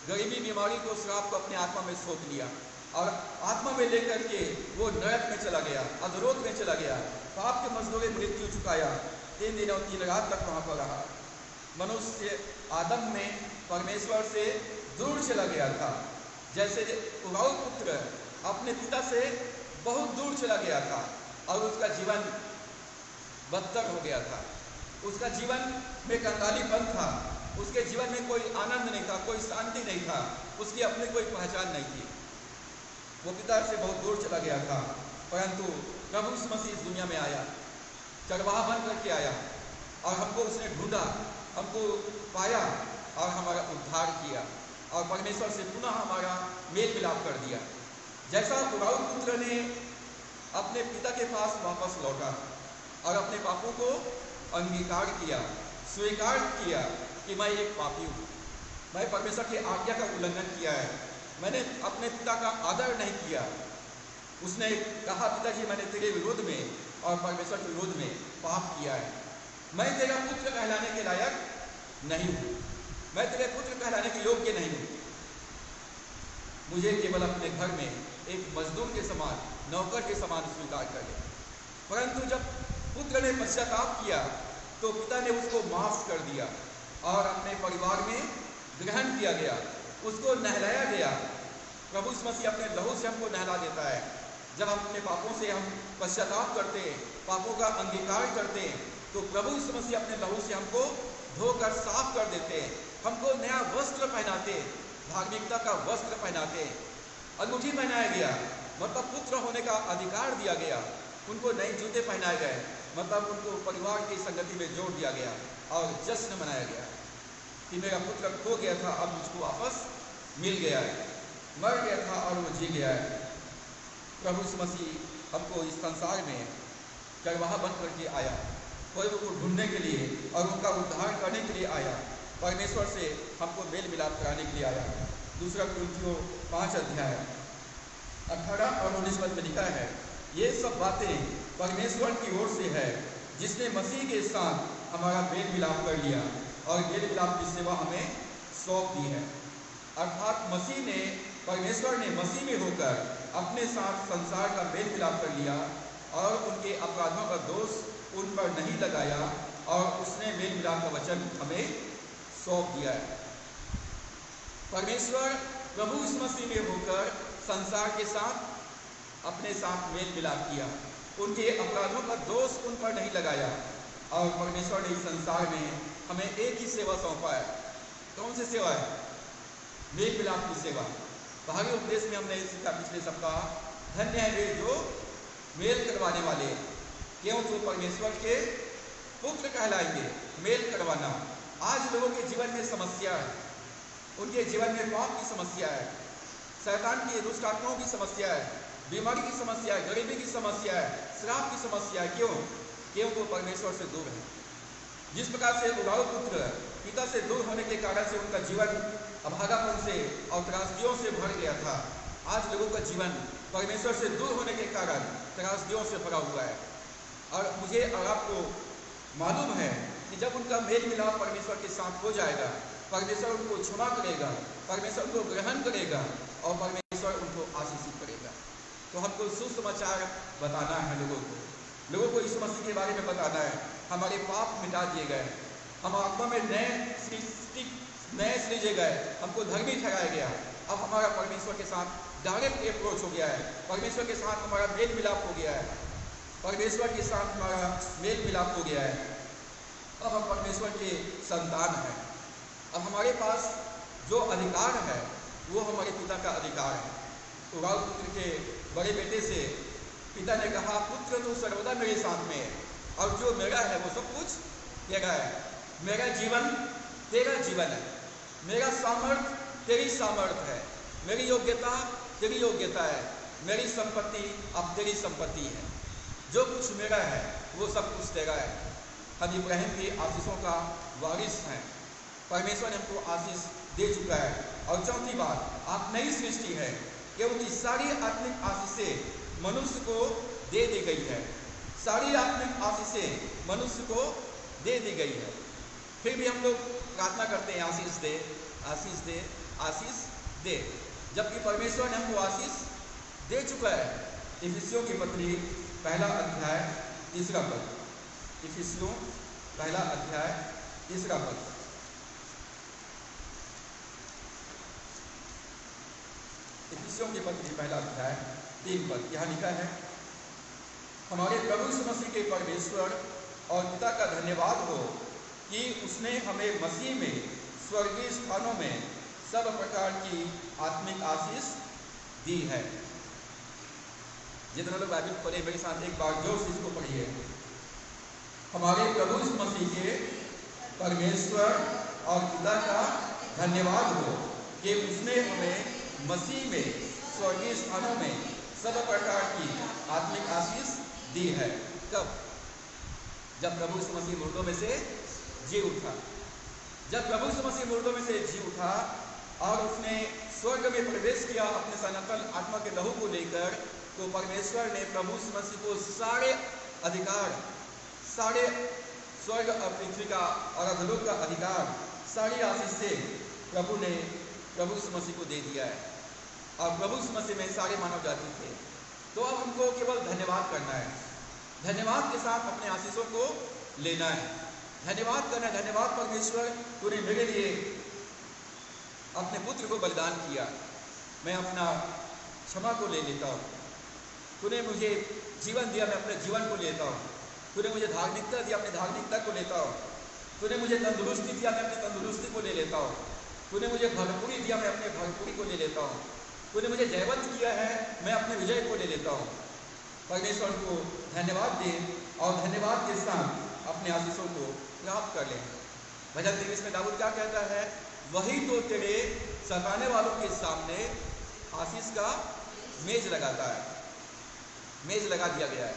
गरीबी, बीमारी को, श्राप को अपने आत्मा में सोख लिया और आत्मा में लेकर के वो नरक में चला गया, अधोलोक में चला गया, पाप के मजदूरी मृत्यु चुकाया, 3 दिन और 3 रात तक वहाँ पर रहा। मनुष्य आदम में परमेश्वर से दूर चला गया था, जैसे उराऊ पुत्र अपने पिता से बहुत दूर चला गया था और उसका जीवन बदतर हो गया था। उसका जीवन में कंगालीपन था, उसके जीवन में कोई आनंद नहीं था, कोई शांति नहीं था, उसकी अपनी कोई पहचान नहीं थी। वो पिता से बहुत दूर चला गया था, परंतु प्रभु यीशु मसीह इस दुनिया में आया, चरवाहा बन करके आया और हमको उसने ढूंढा, हमको पाया और हमारा उद्धार किया और परमेश्वर से पुनः हमारा मेल मिलाप कर दिया। जैसा उराऊ पुत्र ने अपने पिता के पास वापस लौटा और अपने पापों को अंगीकार किया, स्वीकार किया कि मैं एक पापी हूँ, मैं परमेश्वर की आज्ञा का उल्लंघन किया है, मैंने अपने पिता का आदर नहीं किया। उसने कहा, पिताजी मैंने तेरे विरोध में और परमेश्वर के विरोध में पाप किया है, मैं तेरा पुत्र कहलाने के लायक नहीं हूँ, मैं तेरे पुत्र कहलाने के योग्य नहीं हूँ। मुझे केवल अपने घर में एक मजदूर के समान, नौकर के समान स्वीकार कर ले। परंतु जब पुत्र ने पश्चाताप किया तो पिता ने उसको माफ कर दिया और अपने परिवार में ग्रहण किया गया, उसको नहलाया गया। प्रभु यीशु मसीह अपने लहू से हमको नहला देता है। जब हम अपने पापों से हम पश्चाताप करते, पापों का अंगीकार करते, तो प्रभु यीशु मसीह अपने लहू से हमको धोकर साफ कर देते, हमको नया वस्त्र पहनाते, धार्मिकता का वस्त्र पहनाते, अंगूठी पहनाया गया, मतलब पुत्र होने का अधिकार दिया गया, उनको नए जूते पहनाए गए, मतलब उनको परिवार की संगति में जोड़ दिया गया और जश्न मनाया गया कि मेरा पुत्र खो गया था, अब मुझको वापस मिल गया है, मर गया था और वो जी गया है। प्रभु यीशु मसीह हमको इस संसार में चरवाहा बन करके आया, कोई को ढूंढने के लिए और उनका उद्धार करने के लिए आया, परमेश्वर से हमको मेल मिलाप कराने के लिए आया। 2 कुरिन्थियों 5 अध्याय 18 और 19 पद में लिखा है, ये सब बातें परमेश्वर की ओर से है, जिसने मसीह के साथ हमारा मेल मिलाप कर लिया और मेल मिलाप की सेवा हमें सौंप दी है। अर्थात परमेश्वर ने मसीह में होकर अपने साथ संसार का मेल मिलाप कर लिया और उनके अपराधों का दोष उन पर नहीं लगाया और उसने मेल मिलाप का वचन हमें सौंप दिया है। परमेश्वर प्रभु यीशु मसीह में होकर संसार के साथ अपने साथ मेल मिलाप किया, उनके अपराधों का दोष उन पर नहीं लगाया और परमेश्वर ने इस संसार में हमें एक ही सेवा सौंपा है। कौन सी सेवा है? मेल मिलाप की सेवा। भावी उपदेश में हमने सीखा पिछले सप्ताह, धन्य है वे जो मेल करवाने वाले, क्यों जो परमेश्वर के पुत्र कहलाएंगे। मेल करवाना आज लोगों के जीवन में समस्या है, उनके जीवन में पाप की समस्या है, शैतान की दुष्ट आत्माओं की समस्या है, बीमारी की समस्या है, गरीबी की समस्या है, श्राप की समस्या है। क्यों वो परमेश्वर से दूर है। जिस प्रकार से उराऊ पुत्र पिता से दूर होने के कारण से उनका जीवन अभागापन से और त्रासदियों से भर गया था, आज लोगों का जीवन परमेश्वर से दूर होने के कारण त्रासदियों से भरा हुआ है। और मुझे और आपको मालूम है कि जब उनका मेल मिलाप परमेश्वर के साथ हो जाएगा, परमेश्वर उनको क्षमा करेगा, परमेश्वर उनको ग्रहण करेगा और परमेश्वर उनको आशीषित करेगा। तो हमको सुसमाचार बताना है लोगों को यीशु मसीह के बारे में बताना है। हमारे पाप मिटा दिए गए, हम आत्मा में नए सृजे गए, हमको धर्मी ठहराया गया। अब हमारा परमेश्वर के साथ डायरेक्ट अप्रोच हो गया है, परमेश्वर के साथ हमारा मेल मिलाप हो गया है, परमेश्वर के साथ हमारा मेल मिलाप हो गया है। अब हम परमेश्वर के संतान हैं। अब हमारे पास जो अधिकार है वो हमारे पिता का अधिकार है। उराऊ पुत्र के बड़े बेटे से पिता ने कहा, पुत्र तू सर्वदा मेरे साथ में है और जो मेरा है वो सब कुछ तेरा है। मेरा जीवन तेरा जीवन है, मेरा सामर्थ तेरी सामर्थ है, मेरी योग्यता तेरी योग्यता है, मेरी संपत्ति अब तेरी संपत्ति है। जो कुछ मेरा है वो सब कुछ तेरा है। हम इब्राहिम की आशीषों का वारिस हैं। परमेश्वर ने हमको आशीष दे चुका है। और चौथी बात, आप नई सृष्टि है, क्योंकि सारी आत्मिक आशीषें मनुष्य को दे दी गई है। सारी आत्मिक आशीषें मनुष्य को दे दी गई है। फिर भी हम लोग प्रार्थना करते हैं, आशीष दे, आशीष दे, आशीष दे, जबकि परमेश्वर ने हमको आशीष दे चुका है। इफिसियों की पत्री पहला अध्याय 3 पद, इफिसियों पहला अध्याय 3 पद। इफिसियों की पत्री पहला अध्याय 3 पद, यहाँ लिखा है, हमारे प्रभु यीशु मसीह के परमेश्वर और पिता का धन्यवाद हो कि उसने हमें मसीह में स्वर्गीय स्थानों में सब प्रकार की आत्मिक आशीष दी है। जितने लोग बाइबल पढ़े मेरे साथ एक बार जोर से इसको पढ़िए। हमारे प्रभु यीशु मसीह के परमेश्वर और पिता का धन्यवाद हो कि उसने हमें मसीह में स्वर्गीय स्थानों में सब प्रकार की आत्मिक आशीष दी है। कब? जब प्रभु यीशु मसीह मुर्दों में से जी उठा। जब प्रभु यीशु मसीह मुर्दों में से जी उठा और उसने स्वर्ग में प्रवेश किया अपने सनातन आत्मा के लहू को लेकर, तो परमेश्वर ने प्रभु यीशु मसीह को सारे अधिकार, सारे स्वर्ग और पृथ्वी का और अधोलोक का अधिकार, सारी आशीष से प्रभु ने प्रभु यीशु मसीह को दे दिया है। और प्रभु यीशु मसीह में सारे मानव जाति थे। तो अब हमको केवल धन्यवाद करना है, धन्यवाद के साथ अपने आशीषों को लेना है, धन्यवाद करना है। धन्यवाद परमेश्वर, तूने मेरे लिए अपने पुत्र को बलिदान किया, मैं अपना क्षमा को ले लेता हूँ। तूने मुझे जीवन दिया, मैं अपने जीवन को लेता हूँ। तूने मुझे धार्मिकता दिया, अपनी धार्मिकता को लेता हूँ। तूने मुझे तंदुरुस्ती दिया, मैं अपनी तंदुरुस्ती को ले लेता हूँ। तूने मुझे भरपूरी दिया, मैं अपने भरपूरी को ले लेता हूँ। तूने मुझे जयवंत किया है, मैं अपने विजय को ले लेता हूँ। परमेश्वर को धन्यवाद दें और धन्यवाद के साथ अपने आशीषों को प्राप्त कर लें। भजन 23 में दाऊद क्या कहता है? वही तो तेरे सताने वालों के सामने आशीष का मेज लगाता है। मेज लगा दिया गया है।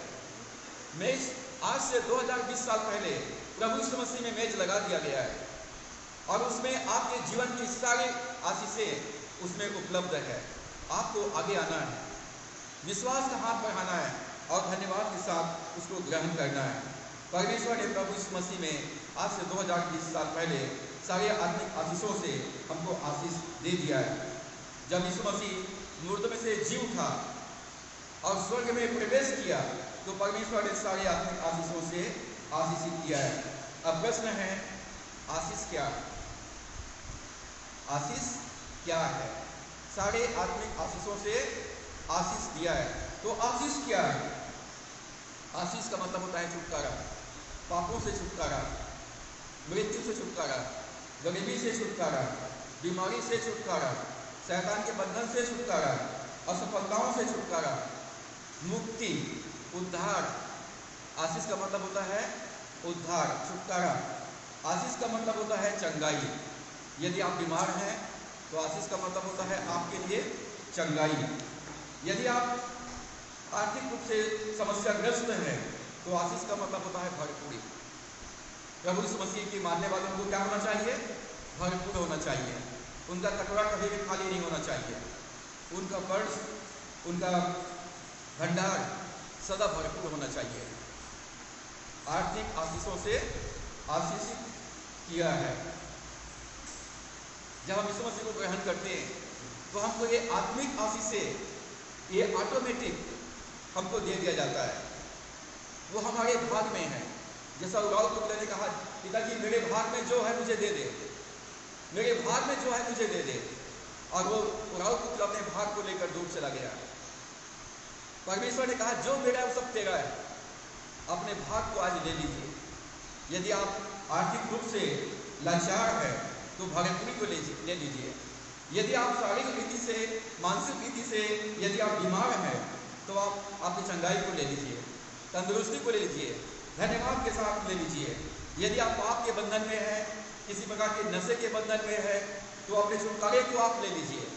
मेज आज से 2020 साल पहले प्रभु यीशु मसीह में मेज लगा दिया गया है और उसमें आपके जीवन की सारी आशीषें उसमें उपलब्ध है। आपको आगे आना है, विश्वास का हाथ बढ़ाना है और धन्यवाद के साथ उसको ग्रहण करना है। परमेश्वर ने प्रभु यीशु मसीह में आज से 2020 साल पहले सारे आत्मिक आशीषों से हमको आशीष दे दिया है। जब यीशु मसीह मुर्दों में से जी उठा और स्वर्ग में प्रवेश किया, तो परमेश्वर ने सारे आत्मिक आशीषों से आशीषित किया है। अब प्रश्न है, आशीष क्या है? आशीष क्या है? सारे आत्मिक आशीषों से आशीष दिया है, तो आशीष क्या है? आशीष का मतलब होता है छुटकारा, पापों से छुटकारा, मृत्यु से छुटकारा, गरीबी से छुटकारा, बीमारी से छुटकारा, शैतान के बंधन से छुटकारा, असफलताओं से छुटकारा, मुक्ति, उद्धार। आशीष का मतलब होता है उद्धार, छुटकारा। आशीष का मतलब होता है चंगाई। यदि आप बीमार हैं तो आशीष का मतलब होता है आपके लिए चंगाई। यदि आप आर्थिक रूप से समस्याग्रस्त हैं तो आशीष का मतलब होता है भरपूरी। प्रभु यीशु मसीह के मानने वालों को क्या होना चाहिए? भरपूर होना चाहिए। उनका कटोरा कभी भी खाली नहीं होना चाहिए। उनका पर्स, उनका भंडार सदा भरपूर होना चाहिए। आर्थिक आशीषों से आशीषित किया है। जब हम यीशु मसीह को ग्रहण करते हैं तो हमको ये आत्मिक आशीषें, ये ऑटोमेटिक हमको दे दिया जाता है। वो हमारे भाग में है। जैसा उराव पुत्र ने कहा, पिताजी मेरे भाग में जो है मुझे दे दे, मेरे भाग में जो है मुझे दे दे। और वो उराव पुत्र अपने भाग को लेकर दूर चला गया। परमेश्वर ने कहा, जो मेरा है वो सब तेरा है, अपने भाग को आज ले लीजिए। यदि आप आर्थिक रूप से लाचार है तो भरपूरी को ले लीजिए। यदि आप शारीरिक रीति से, मानसिक रीति से यदि आप बीमार हैं तो आप अपनी चंगाई को ले लीजिए, तंदुरुस्ती को ले लीजिए, धन्यवाद के साथ ले लीजिए। यदि आप पाप के बंधन में हैं, किसी प्रकार के नशे के बंधन में है, तो अपने छुटकारे को आप ले लीजिए।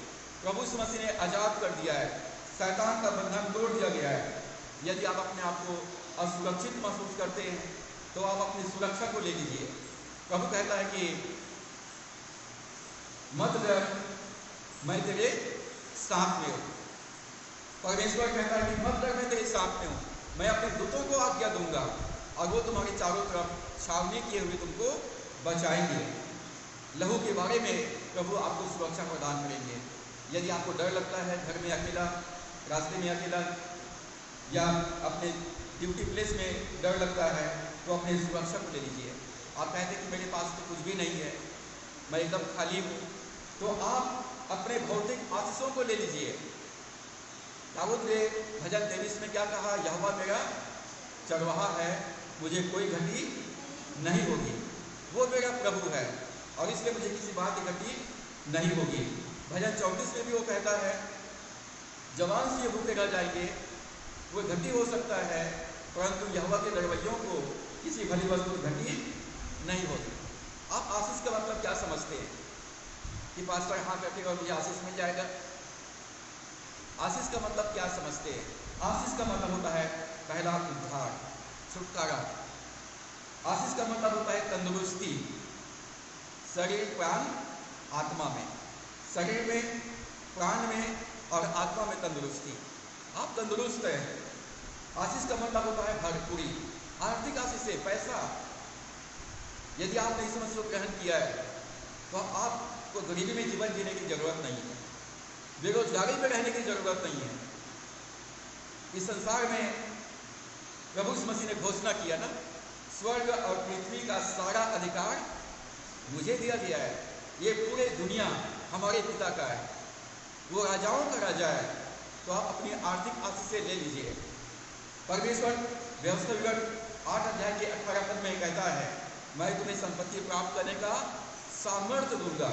प्रभु यीशु मसीह ने आज़ाद कर दिया है, शैतान का बंधन तोड़ दिया गया है। यदि आप अपने आप को असुरक्षित महसूस करते हैं तो आप अपनी सुरक्षा को ले लीजिए। प्रभु कहता है कि मत डर, मैं तेरे साथ में हूँ। परमेश्वर कहता है कि मत डर, मैं तेरे साथ में हूँ। मैं अपने दूतों को आज्ञा दूंगा और वो तुम्हारे चारों तरफ छावनी किए हुए तुमको बचाएंगे। लहू के बारे में प्रभु आपको सुरक्षा प्रदान करेंगे। यदि आपको डर लगता है घर में अकेला, रास्ते में अकेला, या अपने ड्यूटी प्लेस में डर लगता है, तो अपने सुरक्षा को ले लीजिए। आप कहते हैं कि मेरे पास तो कुछ भी नहीं है, मैं एकदम खाली हूँ, तो आप अपने भौतिक आशीषों को ले लीजिए। दाऊद ने भजन 23 में क्या कहा? यहोवा मेरा चरवाहा है, मुझे कोई घटी नहीं होगी। वो मेरा प्रभु है और इसलिए मुझे किसी बात की घटी नहीं होगी। भजन 34 में भी वो कहता है, जवान से भूखे रह जाएंगे, वो घटी हो सकता है, परंतु यहोवा के दरवैयों को किसी भली वस्तु घटी नहीं होगी। आप आशीष का मतलब क्या समझते हैं कि पास्टर हाँ करके और मुझे आशीष मिल जाएगा? आशीष का मतलब क्या समझते हैं? आशीष का मतलब होता है पहला उद्धार, छुटकारा। आशीष का मतलब होता है तंदुरुस्ती, शरीर, प्राण, आत्मा में, शरीर में, प्राण में और आत्मा में तंदुरुस्ती। आप तंदुरुस्त हैं। आशीष का मतलब होता है भरपूरी, आर्थिक आशीष से पैसा। यदि आपने इस मसीह को ग्रहण किया है तो आपको गरीबी में जीवन जीने की जरूरत नहीं है, बेरोजगारी में रहने की जरूरत नहीं है। इस संसार में प्रभु यीशु मसीह ने घोषणा किया ना, स्वर्ग और पृथ्वी का सारा अधिकार मुझे दिया गया है, ये पूरे दुनिया हमारे पिता का है, वो राजाओं का राजा है। तो आप अपनी आर्थिक आशीष से ले लीजिए। परमेश्वर व्यवस्था विवरण 8 अध्याय के 18 पद में कहता है, मैं तुम्हें संपत्ति प्राप्त करने का सामर्थ्य दूंगा।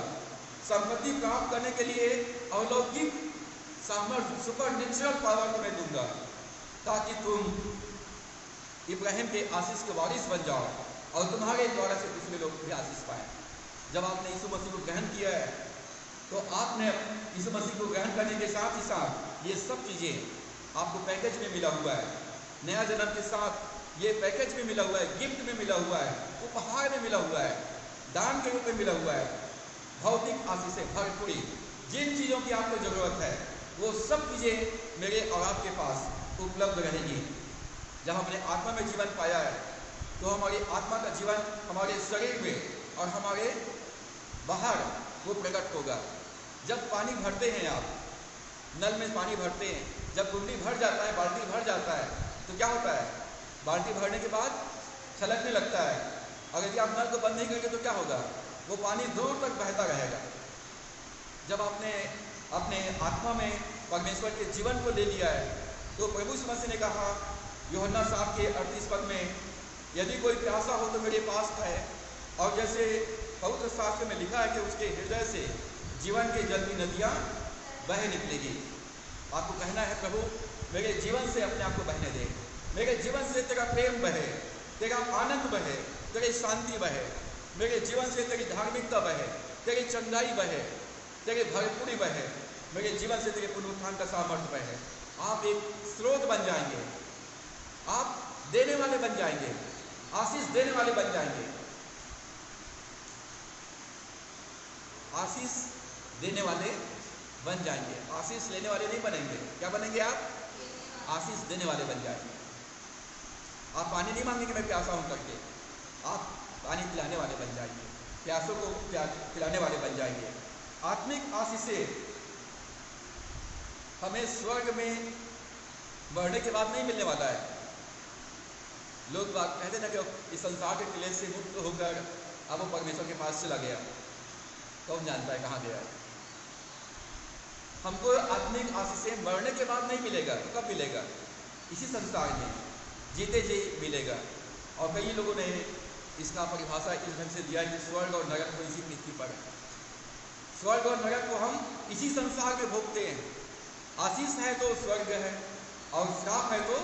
संपत्ति प्राप्त करने के लिए अलौकिक सामर्थ्य, सुपर नेचुरल पावर तुम्हें दूंगा, ताकि तुम इब्राहिम के आशीष के वारिस बन जाओ और तुम्हारे द्वारा से दूसरे लोग भी आशीष पाए। जब आपने यीशु मसीह को ग्रहण किया है तो आपने यीशु मसीह को ग्रहण करने के साथ ही साथ ये सब चीज़ें आपको पैकेज में मिला हुआ है। नया जन्म के साथ ये पैकेज में मिला हुआ है, गिफ्ट में मिला हुआ है, उपहार में मिला हुआ है, दान के रूप में मिला हुआ है। भौतिक आशीषें, भरपूरी, जिन चीज़ों की आपको ज़रूरत है वो सब चीज़ें मेरे और आपके पास उपलब्ध रहेगी। जब हमने आत्मा में जीवन पाया है तो हमारी आत्मा का जीवन हमारे शरीर में और हमारे बाहर वो प्रकट होगा। जब पानी भरते हैं, आप नल में पानी भरते हैं, जब कुंडी भर जाता है, बाल्टी भर जाता है, तो क्या होता है? बाल्टी भरने के बाद छलकने लगता है, और यदि आप नल को बंद नहीं करेंगे तो क्या होगा? वो पानी दूर तक बहता रहेगा। जब आपने अपने आत्मा में परमेश्वर के जीवन को ले लिया है तो प्रभु यीशु मसीह ने कहा यूहन्ना 7 के 38 पद में, यदि कोई प्यासा हो तो मेरे पास आए, और जैसे पवित्र शास्त्र में लिखा है कि उसके हृदय से जीवन की जलती नदियाँ बह निकलेगी। आपको कहना है, प्रभु मेरे जीवन से अपने आप को बहने दे, मेरे जीवन से तेरा प्रेम बहे, तेरा आनंद बहे, तेरी शांति बहे, मेरे जीवन से तेरी धार्मिकता बहे, तेरी चंगाई बहे, तेरी भरपूरी बहे, मेरे जीवन से तेरे पुनरुत्थान का सामर्थ्य बहे। आप एक स्रोत बन जाएंगे, आप देने वाले बन जाएंगे, आशीष देने वाले बन जाएंगे। आशीष देने वाले बन जाएंगे, आशीष लेने वाले नहीं बनेंगे। क्या बनेंगे आप? आशीष देने वाले बन जाएंगे। आप पानी नहीं मांगेंगे मैं प्यासा हूं करके, आप पानी पिलाने वाले बन जाएंगे, प्यासों को पिलाने वाले बन जाएंगे। आत्मिक आशीषें हमें स्वर्ग में मरने के बाद नहीं मिलने वाला है। लोग बात कहते ना कि इस संसार के क्लेश से मुक्त होकर अब वो परमेश्वर के पास चला गया, कौन जानता है कहाँ गया। हमको आत्मिक आशीषें मरने के बाद नहीं मिलेगा, तो कब मिलेगा? इसी संसार में जीते जी मिलेगा। और कई लोगों ने इसका परिभाषा इस ढंग से दिया कि स्वर्ग और नरक को इसी पृथ्वी पर, स्वर्ग और नरक को हम इसी संसार में भोगते हैं। आशीष है तो स्वर्ग है और श्राप है तो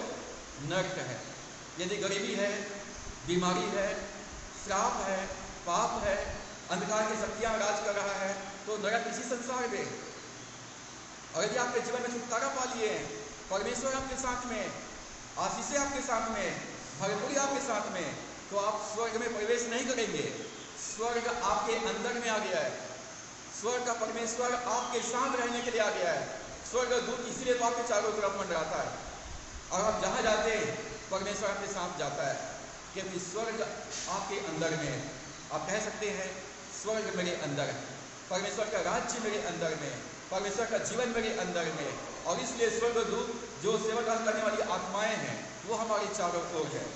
नरक है। यदि गरीबी है, बीमारी है, श्राप है, पाप है, अंधकार की शक्तियां राज कर रहा है, तो नरक इसी संसार में। और यदि आपके जीवन में छुटकारा पा लिए हैं, परमेश्वर आपके साथ में, आशीषें आपके साथ में, भरपूरी आपके साथ में, तो आप स्वर्ग में प्रवेश नहीं करेंगे। स्वर्ग आपके अंदर में आ गया है, स्वर्ग का परमेश्वर आपके साथ रहने के लिए आ गया है। स्वर्ग दूत इसलिए तो आपके चारों तरफ मंडराता है, और आप जहाँ जाते हैं परमेश्वर आपके साथ जाता है, क्योंकि स्वर्ग आपके अंदर में है। आप कह सकते हैं स्वर्ग मेरे अंदर है, परमेश्वर का राज्य मेरे अंदर में, परमेश्वर का जीवन मेरे अंदर में। और इसलिए स्वर्गदूत जो सेवाकाल करने वाली आत्माएं हैं वो हमारी चारों ओर है।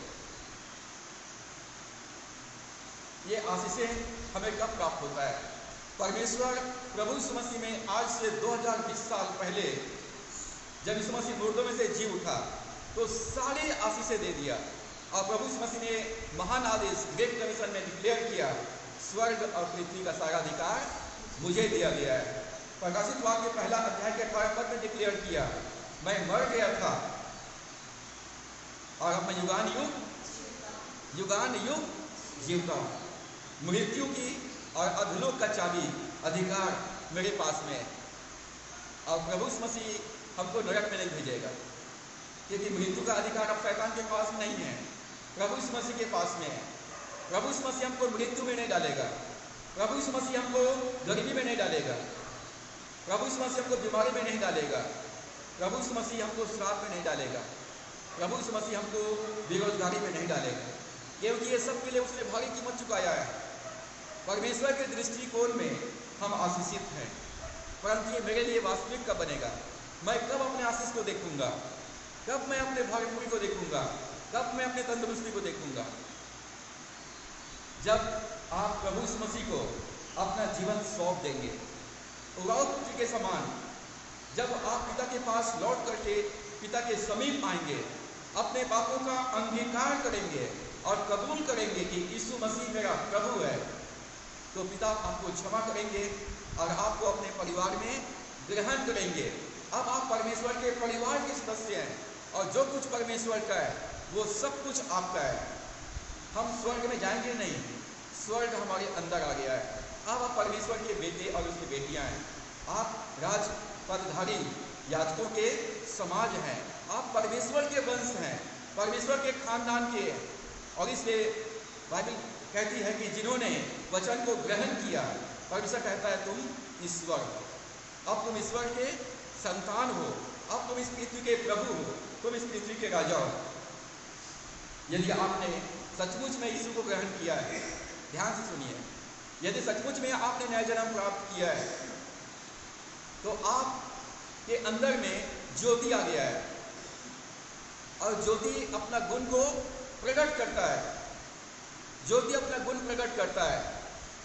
ये आशीषें हमें कब प्राप्त होता है? परमेश्वर प्रभु यीशु मसीह में आज से 2020 साल पहले जब यीशु मसीह मुर्दों में से जी उठा तो सारी आशीषें दे दिया। और प्रभु यीशु मसीह ने महान आदेश ग्रेट कमीशन में डिक्लेयर किया, स्वर्ग और पृथ्वी का सारा अधिकार मुझे दिया गया है। प्रकाशित वाक्य पहला अध्याय के 18 पद में डिक्लेयर किया, मैं मर गया था और अब मैं युगान युग जीवता हूँ। मृत्यु की और अधलोक का चाबी अधिकार मेरे पास में है। और प्रभु यीशु मसीह हमको नरक में नहीं भेजेगा, क्योंकि मृत्यु का अधिकार अब शैतान के पास नहीं है, प्रभु यीशु मसीह के पास में है। प्रभु यीशु मसीह हमको मृत्यु में नहीं डालेगा, प्रभु यीशु मसीह हमको गरीबी में नहीं डालेगा, प्रभु यीशु मसीह हमको बीमारी में नहीं डालेगा, प्रभु यीशु मसीह हमको श्राप में नहीं डालेगा, प्रभु यीशु मसीह हमको बेरोजगारी में नहीं डालेगा, क्योंकि ये सब के लिए उसने भारी कीमत चुकाया है। परमेश्वर के दृष्टिकोण में हम आशीषित हैं, परंतु ये मेरे लिए वास्तविक कब बनेगा? मैं कब अपने आशीष को देखूंगा? कब मैं अपने भाग्यपूरी को देखूंगा? कब मैं अपने तंदुरुस्ती को देखूंगा? जब आप प्रभु यीशु मसीह को अपना जीवन सौंप देंगे, उराव पुत्र के समान, जब आप पिता के पास लौट करके पिता के समीप आएंगे, अपने पापों का अंगीकार करेंगे और कबूल करेंगे कि यीशु मसीह मेरा प्रभु है, तो पिता आपको क्षमा करेंगे और आपको अपने परिवार में ग्रहण करेंगे। अब आप परमेश्वर के परिवार के सदस्य हैं और जो कुछ परमेश्वर का है वो सब कुछ आपका है। हम स्वर्ग में जाएंगे नहीं, स्वर्ग हमारे अंदर आ गया है। अब आप परमेश्वर के बेटे और उसकी बेटियां हैं, आप राज पदधारी याजकों के समाज हैं, आप परमेश्वर के वंश हैं, परमेश्वर के खानदान के हैं। और इसलिए बाइबल कहती है कि जिन्होंने वचन को ग्रहण किया, परमेश्वर कहता है तुम ईश्वर हो, अब तुम ईश्वर के संतान हो, अब तुम इस पृथ्वी के प्रभु हो, तुम इस पृथ्वी के राजा हो। यदि आपने सचमुच में यीशु को ग्रहण किया है, ध्यान से सुनिए, यदि सचमुच में आपने नया जन्म प्राप्त किया है तो आपके अंदर में ज्योति आ गया है और ज्योति अपना गुण को प्रकट करता है, ज्योति अपना गुण प्रकट करता है।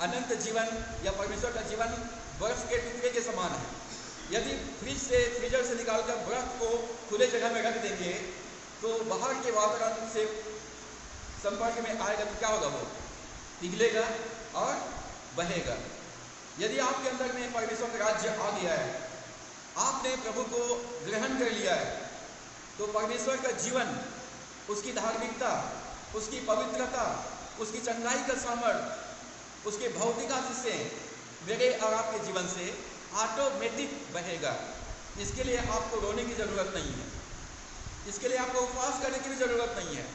अनंत जीवन या परमेश्वर का जीवन बर्फ के टुकड़े के समान है। यदि फ्रीजर से निकालकर बर्फ को खुले जगह में रख देंगे तो बाहर के वातावरण से संपर्क में आएगा तो क्या होगा? वो पिघलेगा और बहेगा। यदि आपके अंदर में परमेश्वर का राज्य आ गया है, आपने प्रभु को ग्रहण कर लिया है, तो परमेश्वर का जीवन, उसकी धार्मिकता, उसकी पवित्रता, उसकी चंगाई का सामर्थ्य, उसके भौतिक आशीषें मेरे और आपके जीवन से ऑटोमेटिक बहेगा। इसके लिए आपको रोने की जरूरत नहीं है, इसके लिए आपको उपवास करने की भी जरूरत नहीं है,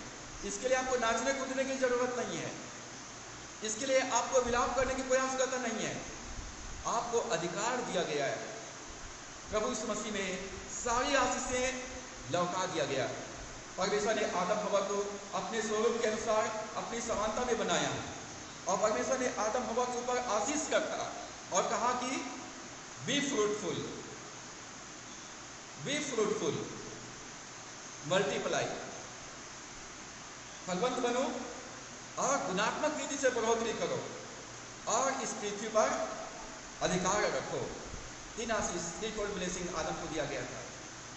इसके लिए आपको नाचने कूदने की जरूरत नहीं है, इसके लिए आपको विलाप करने की कोई आवश्यकता नहीं है। आपको अधिकार दिया गया है, प्रभु यीशु मसीह में सारी आशीषें लौटा दिया गया। परमेश्वर ने आदम हवा को अपने स्वरूप के अनुसार अपनी समानता में बनाया और परमेश्वर ने आदम हवा के ऊपर आशीष रखा और कहा कि बी फ्रूटफुल, मल्टीप्लाई, फलवंत बनो और गुणात्मक रीति से बढ़ोतरी करो और इस पृथ्वी पर अधिकार रखो। 3 आशीष, 3 ब्लेसिंग आदम को दिया गया था।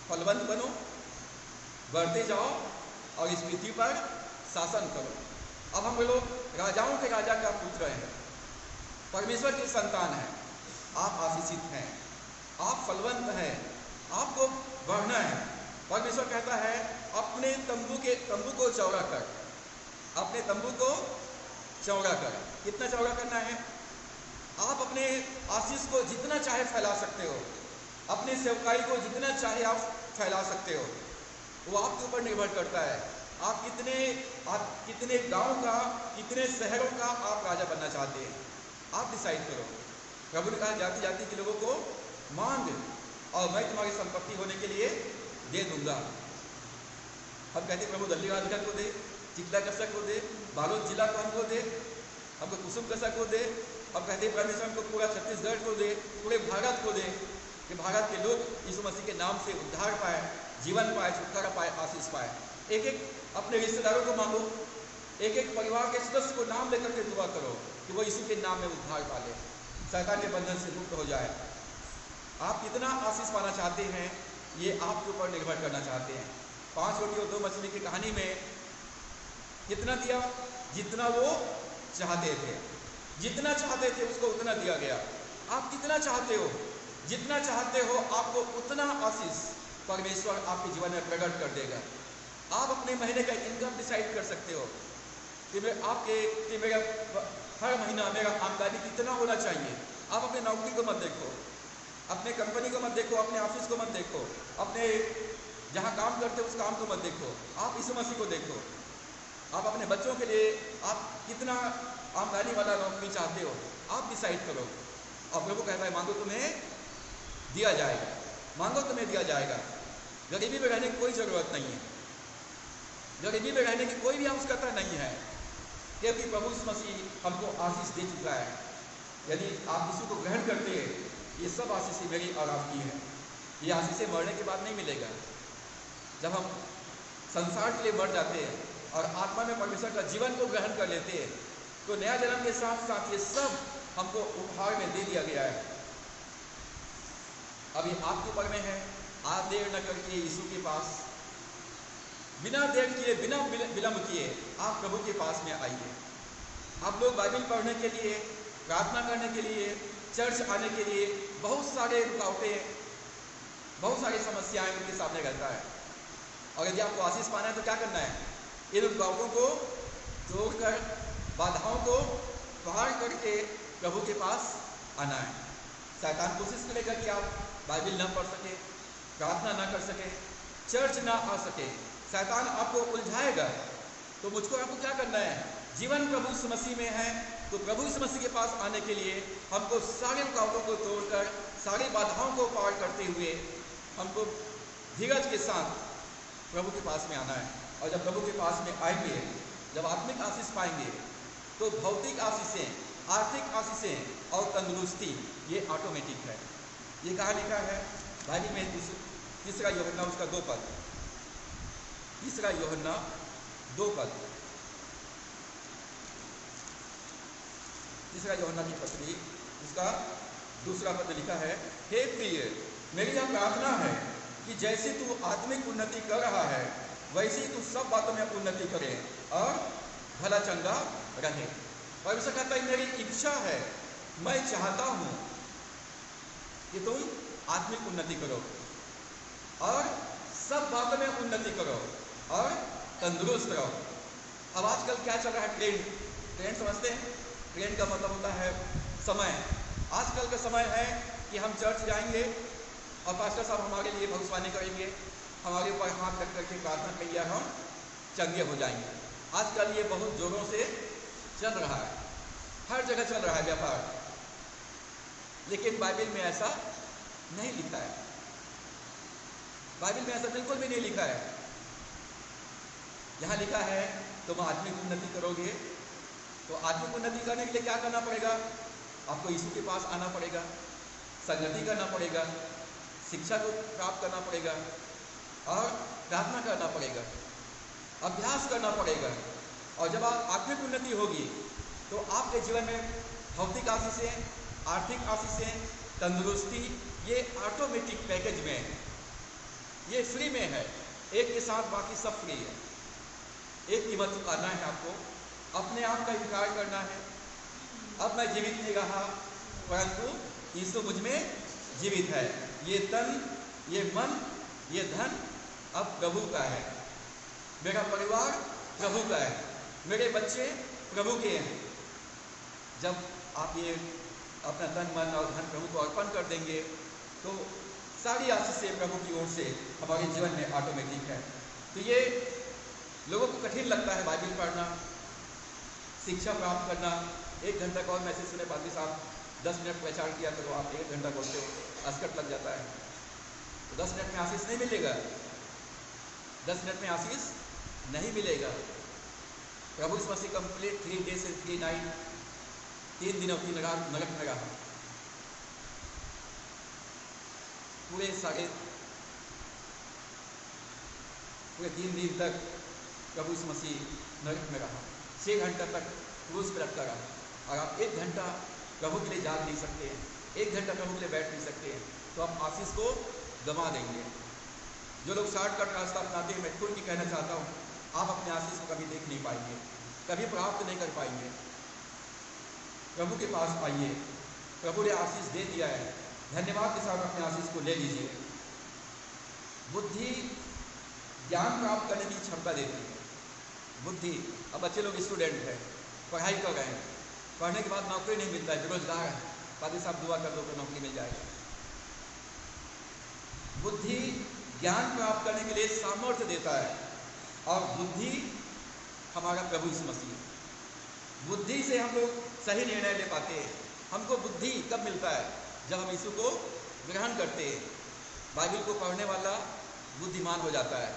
फलवंत बनो, बढ़ते जाओ और इस पृथ्वी पर शासन करो। अब हम लोग राजाओं के राजा का पुत्र हैं, परमेश्वर के संतान हैं, आप आशीषित हैं, आप फलवंत हैं, आपको बढ़ना है। परमेश्वर कहता है अपने तंबू को चौड़ा कर, अपने तंबू को चौड़ा कर। कितना चौड़ा करना है? आप अपने आशीष को जितना चाहे फैला सकते हो, अपने सेवकाई को जितना चाहे आप फैला सकते हो, वो आपके ऊपर निर्भर करता है। आप कितने गांव का, कितने शहरों का आप राजा बनना चाहते हैं, आप डिसाइड करो। प्रभु ने कहा जाति जाति के लोगों को मांग और मैं तुम्हारी संपत्ति होने के लिए दे दूंगा। हम कहते प्रभु दल्ली राजगढ़ को दे, चिखला कसक को दे, बालोद जिला को हमको दे, हमको कुसुम कसक को दे, अब कहते हैं परमेश्वर हमको पूरा छत्तीसगढ़ को दे, पूरे भारत को दे, कि भारत के लोग यीशु मसीह के नाम से उद्धार पाए, जीवन पाए, छुटकारा पाए, आशीष पाए। एक एक अपने रिश्तेदारों को मांगो, एक एक परिवार के सदस्य को नाम लेकर के दुआ करो कि वो यीशु के नाम में उद्धार पा ले, शैतान के बंधन से मुक्त हो जाए। आप कितना आशीष पाना चाहते हैं ये आपके ऊपर निर्भर करना चाहते हैं। 5 रोटी और 2 मछली की कहानी में कितना दिया? जितना वो चाहते थे, जितना चाहते थे उसको उतना दिया गया। आप कितना चाहते हो? जितना चाहते हो आपको उतना आशीष परमेश्वर आपके जीवन में प्रकट कर देगा। आप अपने महीने का इनकम डिसाइड कर सकते हो कि मेरा हर महीना मेरा आमदनी कितना होना चाहिए। आप अपने नौकरी को मत देखो, अपने कंपनी को मत देखो, अपने ऑफिस को मत देखो, अपने जहाँ काम करते हो उस काम को मत देखो, आप यीशु मसीह को देखो। आप अपने बच्चों के लिए आप कितना आमदनी वाला नौकरी चाहते हो, आप डिसाइड करो। और प्रभु कहता है मांगो तुम्हें दिया जाएगा, मांगो तुम्हें दिया जाएगा। गरीबी में रहने की कोई ज़रूरत नहीं है, गरीबी में रहने की कोई भी आवश्यकता नहीं है, क्योंकि प्रभु यीशु मसीह हमको आशीष दे चुका है। यदि आप यीशु को ग्रहण करते हैं, ये सब आशीषें मेरी और आपकी है। ये आशीषें मरने के बाद नहीं मिलेगा। जब हम संसार के लिए मर जाते हैं और आत्मा में परमेश्वर का जीवन को ग्रहण कर लेते हैं, तो नया जन्म के साथ साथ ये सब हमको उपहार में दे दिया गया है। अभी आपके ऊपर में है, आप देर न करके यीशु के पास बिना देर किए, बिना विलंब किए आप प्रभु के पास में आइए। आप लोग बाइबल पढ़ने के लिए, प्रार्थना करने के लिए, चर्च आने के लिए बहुत सारे रुकावटें, बहुत सारी समस्याएं उनके सामने रहता है। और यदि आपको आशीष पाना है तो क्या करना है? इन रुकावटों को तोड़कर, बाधाओं को पार करके प्रभु के पास आना है। शैतान कोशिश करेगा कि आप बाइबल ना पढ़ सके, प्रार्थना ना कर सके, चर्च ना आ सके। शैतान आपको उलझाएगा। तो मुझको आपको क्या करना है? जीवन प्रभु यीशु मसीह में है, तो प्रभु यीशु मसीह के पास आने के लिए हमको सारे रुकावटों को तोड़कर, सारी बाधाओं को पार करते हुए हमको धीरज के साथ प्रभु के पास में आना है। और जब प्रभु के पास में आएंगे, जब आत्मिक आशीष पाएंगे, तो भौतिक आशीषें, आर्थिक आशीषें और तंदुरुस्ती ये ऑटोमेटिक है। ये कहाँ लिखा है? बाइबल में 3 यूहन्ना उसका 2 पद, 3 यूहन्ना 2 पद, 3 यूहन्ना की पत्री उसका 2 पद लिखा है, हे प्रिय, मेरी यह प्रार्थना है कि जैसे तू आत्मिक उन्नति कर रहा है, वैसे ही तू सब बातों में उन्नति करे और भला चंगा रहे। परमेश्वर कहता है मेरी इच्छा है, मैं चाहता हूँ कि तुम आत्मिक उन्नति करो और सब बातों में उन्नति करो और तंदुरुस्त रहो। अब आजकल क्या चल रहा है? ट्रेंड समझते हैं? ट्रेंड का मतलब होता है समय। आजकल का समय है कि हम चर्च जाएंगे और पास्टर साहब हमारे लिए भविष्यवाणी करेंगे, हमारे ऊपर हाथ रख करके प्रार्थना करिए, हम चंगे हो जाएंगे। आजकल ये बहुत जोरों से चल रहा है, हर जगह चल रहा है व्यापार। लेकिन बाइबल में ऐसा नहीं लिखा है, बाइबल में ऐसा बिल्कुल भी नहीं लिखा है। यहाँ लिखा है तुम आत्मिक उन्नति करोगे, तो आत्मिक उन्नति करने के लिए क्या करना पड़ेगा? आपको यीशु के पास आना पड़ेगा, संगति करना पड़ेगा, शिक्षा को प्राप्त करना पड़ेगा और प्रार्थना करना पड़ेगा, अभ्यास करना पड़ेगा। और जब आप आत्मिक उन्नति होगी तो आपके जीवन में भौतिक आशीषें, आर्थिक आशीषें, तंदुरुस्ती ये ऑटोमेटिक पैकेज में है, ये फ्री में है। एक के साथ बाकी सब फ्री है। एक कीमत चुकाना है आपको, अपने आप का इनकार करना है। अब मैं जीवित नहीं रहा, परंतु यीशु मुझ में जीवित है। ये तन, ये मन, ये धन अब प्रभु का है। मेरा परिवार प्रभु का है, मेरे बच्चे प्रभु के हैं। जब आप ये अपना तन, मन और धन प्रभु को अर्पण कर देंगे तो सारी आशीषें प्रभु की ओर से हमारे जीवन में ऑटोमेटिक है। तो ये लोगों को कठिन लगता है बाइबल पढ़ना, शिक्षा प्राप्त करना। 1 घंटा कॉल मैसेज सुने, पादरी साहब 10 मिनट प्रचार किया करो, आप 1 घंटा बोलते हो, अस्कट लग जाता है। तो 10 मिनट में आशीष नहीं मिलेगा, 10 मिनट में आशीष नहीं मिलेगा। प्रभु यीशु मसीह कंप्लीट 3 days and 3 nights 3 दिन और 3 रात नरक में रहा। पूरे 3 दिन तक प्रभु यीशु मसीह नरक में रहा। 6 घंटा तक क्रूस पर रखा रहा। और आप 1 घंटा प्रभु के लिए जाग नहीं सकते हैं, 1 घंटा प्रभु के लिए बैठ नहीं सकते हैं, तो आप आशीष को गंवा देंगे। जो लोग शॉर्टकट रास्ता अपनाते हैं, मैं खुल के कहना चाहता हूँ, आप अपने आशीष को कभी देख नहीं पाएंगे, कभी प्राप्त नहीं कर पाएंगे। प्रभु के पास आइए, प्रभु ने आशीष दे दिया है, धन्यवाद के साथ अपने आशीष को ले लीजिए। बुद्धि ज्ञान प्राप्त करने की क्षमता देती है। बुद्धि, अब बच्चे लोग स्टूडेंट हैं, पढ़ाई कर रहे हैं, पढ़ने के बाद नौकरी नहीं मिलता है, बेरोजगार है, फादर साहब दुआ कर दो तो नौकरी मिल जाएगी। बुद्धि ज्ञान प्राप्त करने के लिए सामर्थ्य देता है, और बुद्धि हमारा प्रभु यीशु मसीह। बुद्धि से हम लोग सही निर्णय ले पाते हैं। हमको बुद्धि कब मिलता है? जब हम यीशु को ग्रहण करते हैं। बाइबल को पढ़ने वाला बुद्धिमान हो जाता है।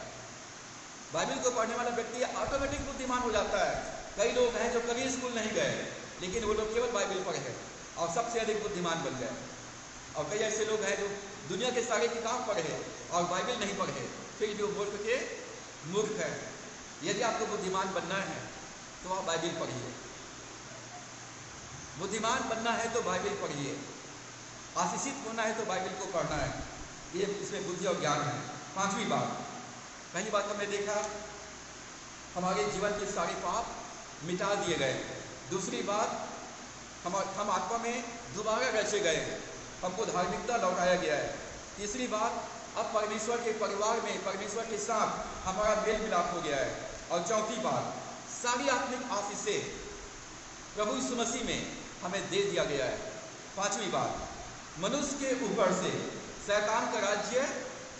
बाइबल को पढ़ने वाला व्यक्ति ऑटोमेटिक बुद्धिमान हो जाता है। कई लोग हैं जो कभी स्कूल नहीं गए, लेकिन वो लोग केवल बाइबल पढ़े हैं और सबसे अधिक बुद्धिमान बन गए। और कई ऐसे लोग हैं जो दुनिया के सारे किताब पढ़े और बाइबल नहीं पढ़े, फिर भी मूर्ख के मूर्ख है। यदि आपको बुद्धिमान बनना है तो आप बाइबल पढ़िए। बुद्धिमान बनना है तो बाइबल पढ़िए। आशीषित होना है तो बाइबल को पढ़ना है। ये इसमें बुद्धि और ज्ञान है। 5वीं बात, पहली बात हमने देखा हमारे जीवन के सारे पाप मिटा दिए गए। दूसरी बात, हम आत्मा में दोबारा रचे गए, हमको धार्मिकता लौटाया गया है। तीसरी बात, अब परमेश्वर के परिवार में परमेश्वर के साथ हमारा मेल मिलाप हो गया है। और चौथी बात, सारी आत्मिक आशीषें प्रभु यीशु मसीह में हमें दे दिया गया है। 5वीं बात, मनुष्य के ऊपर से शैतान का राज्य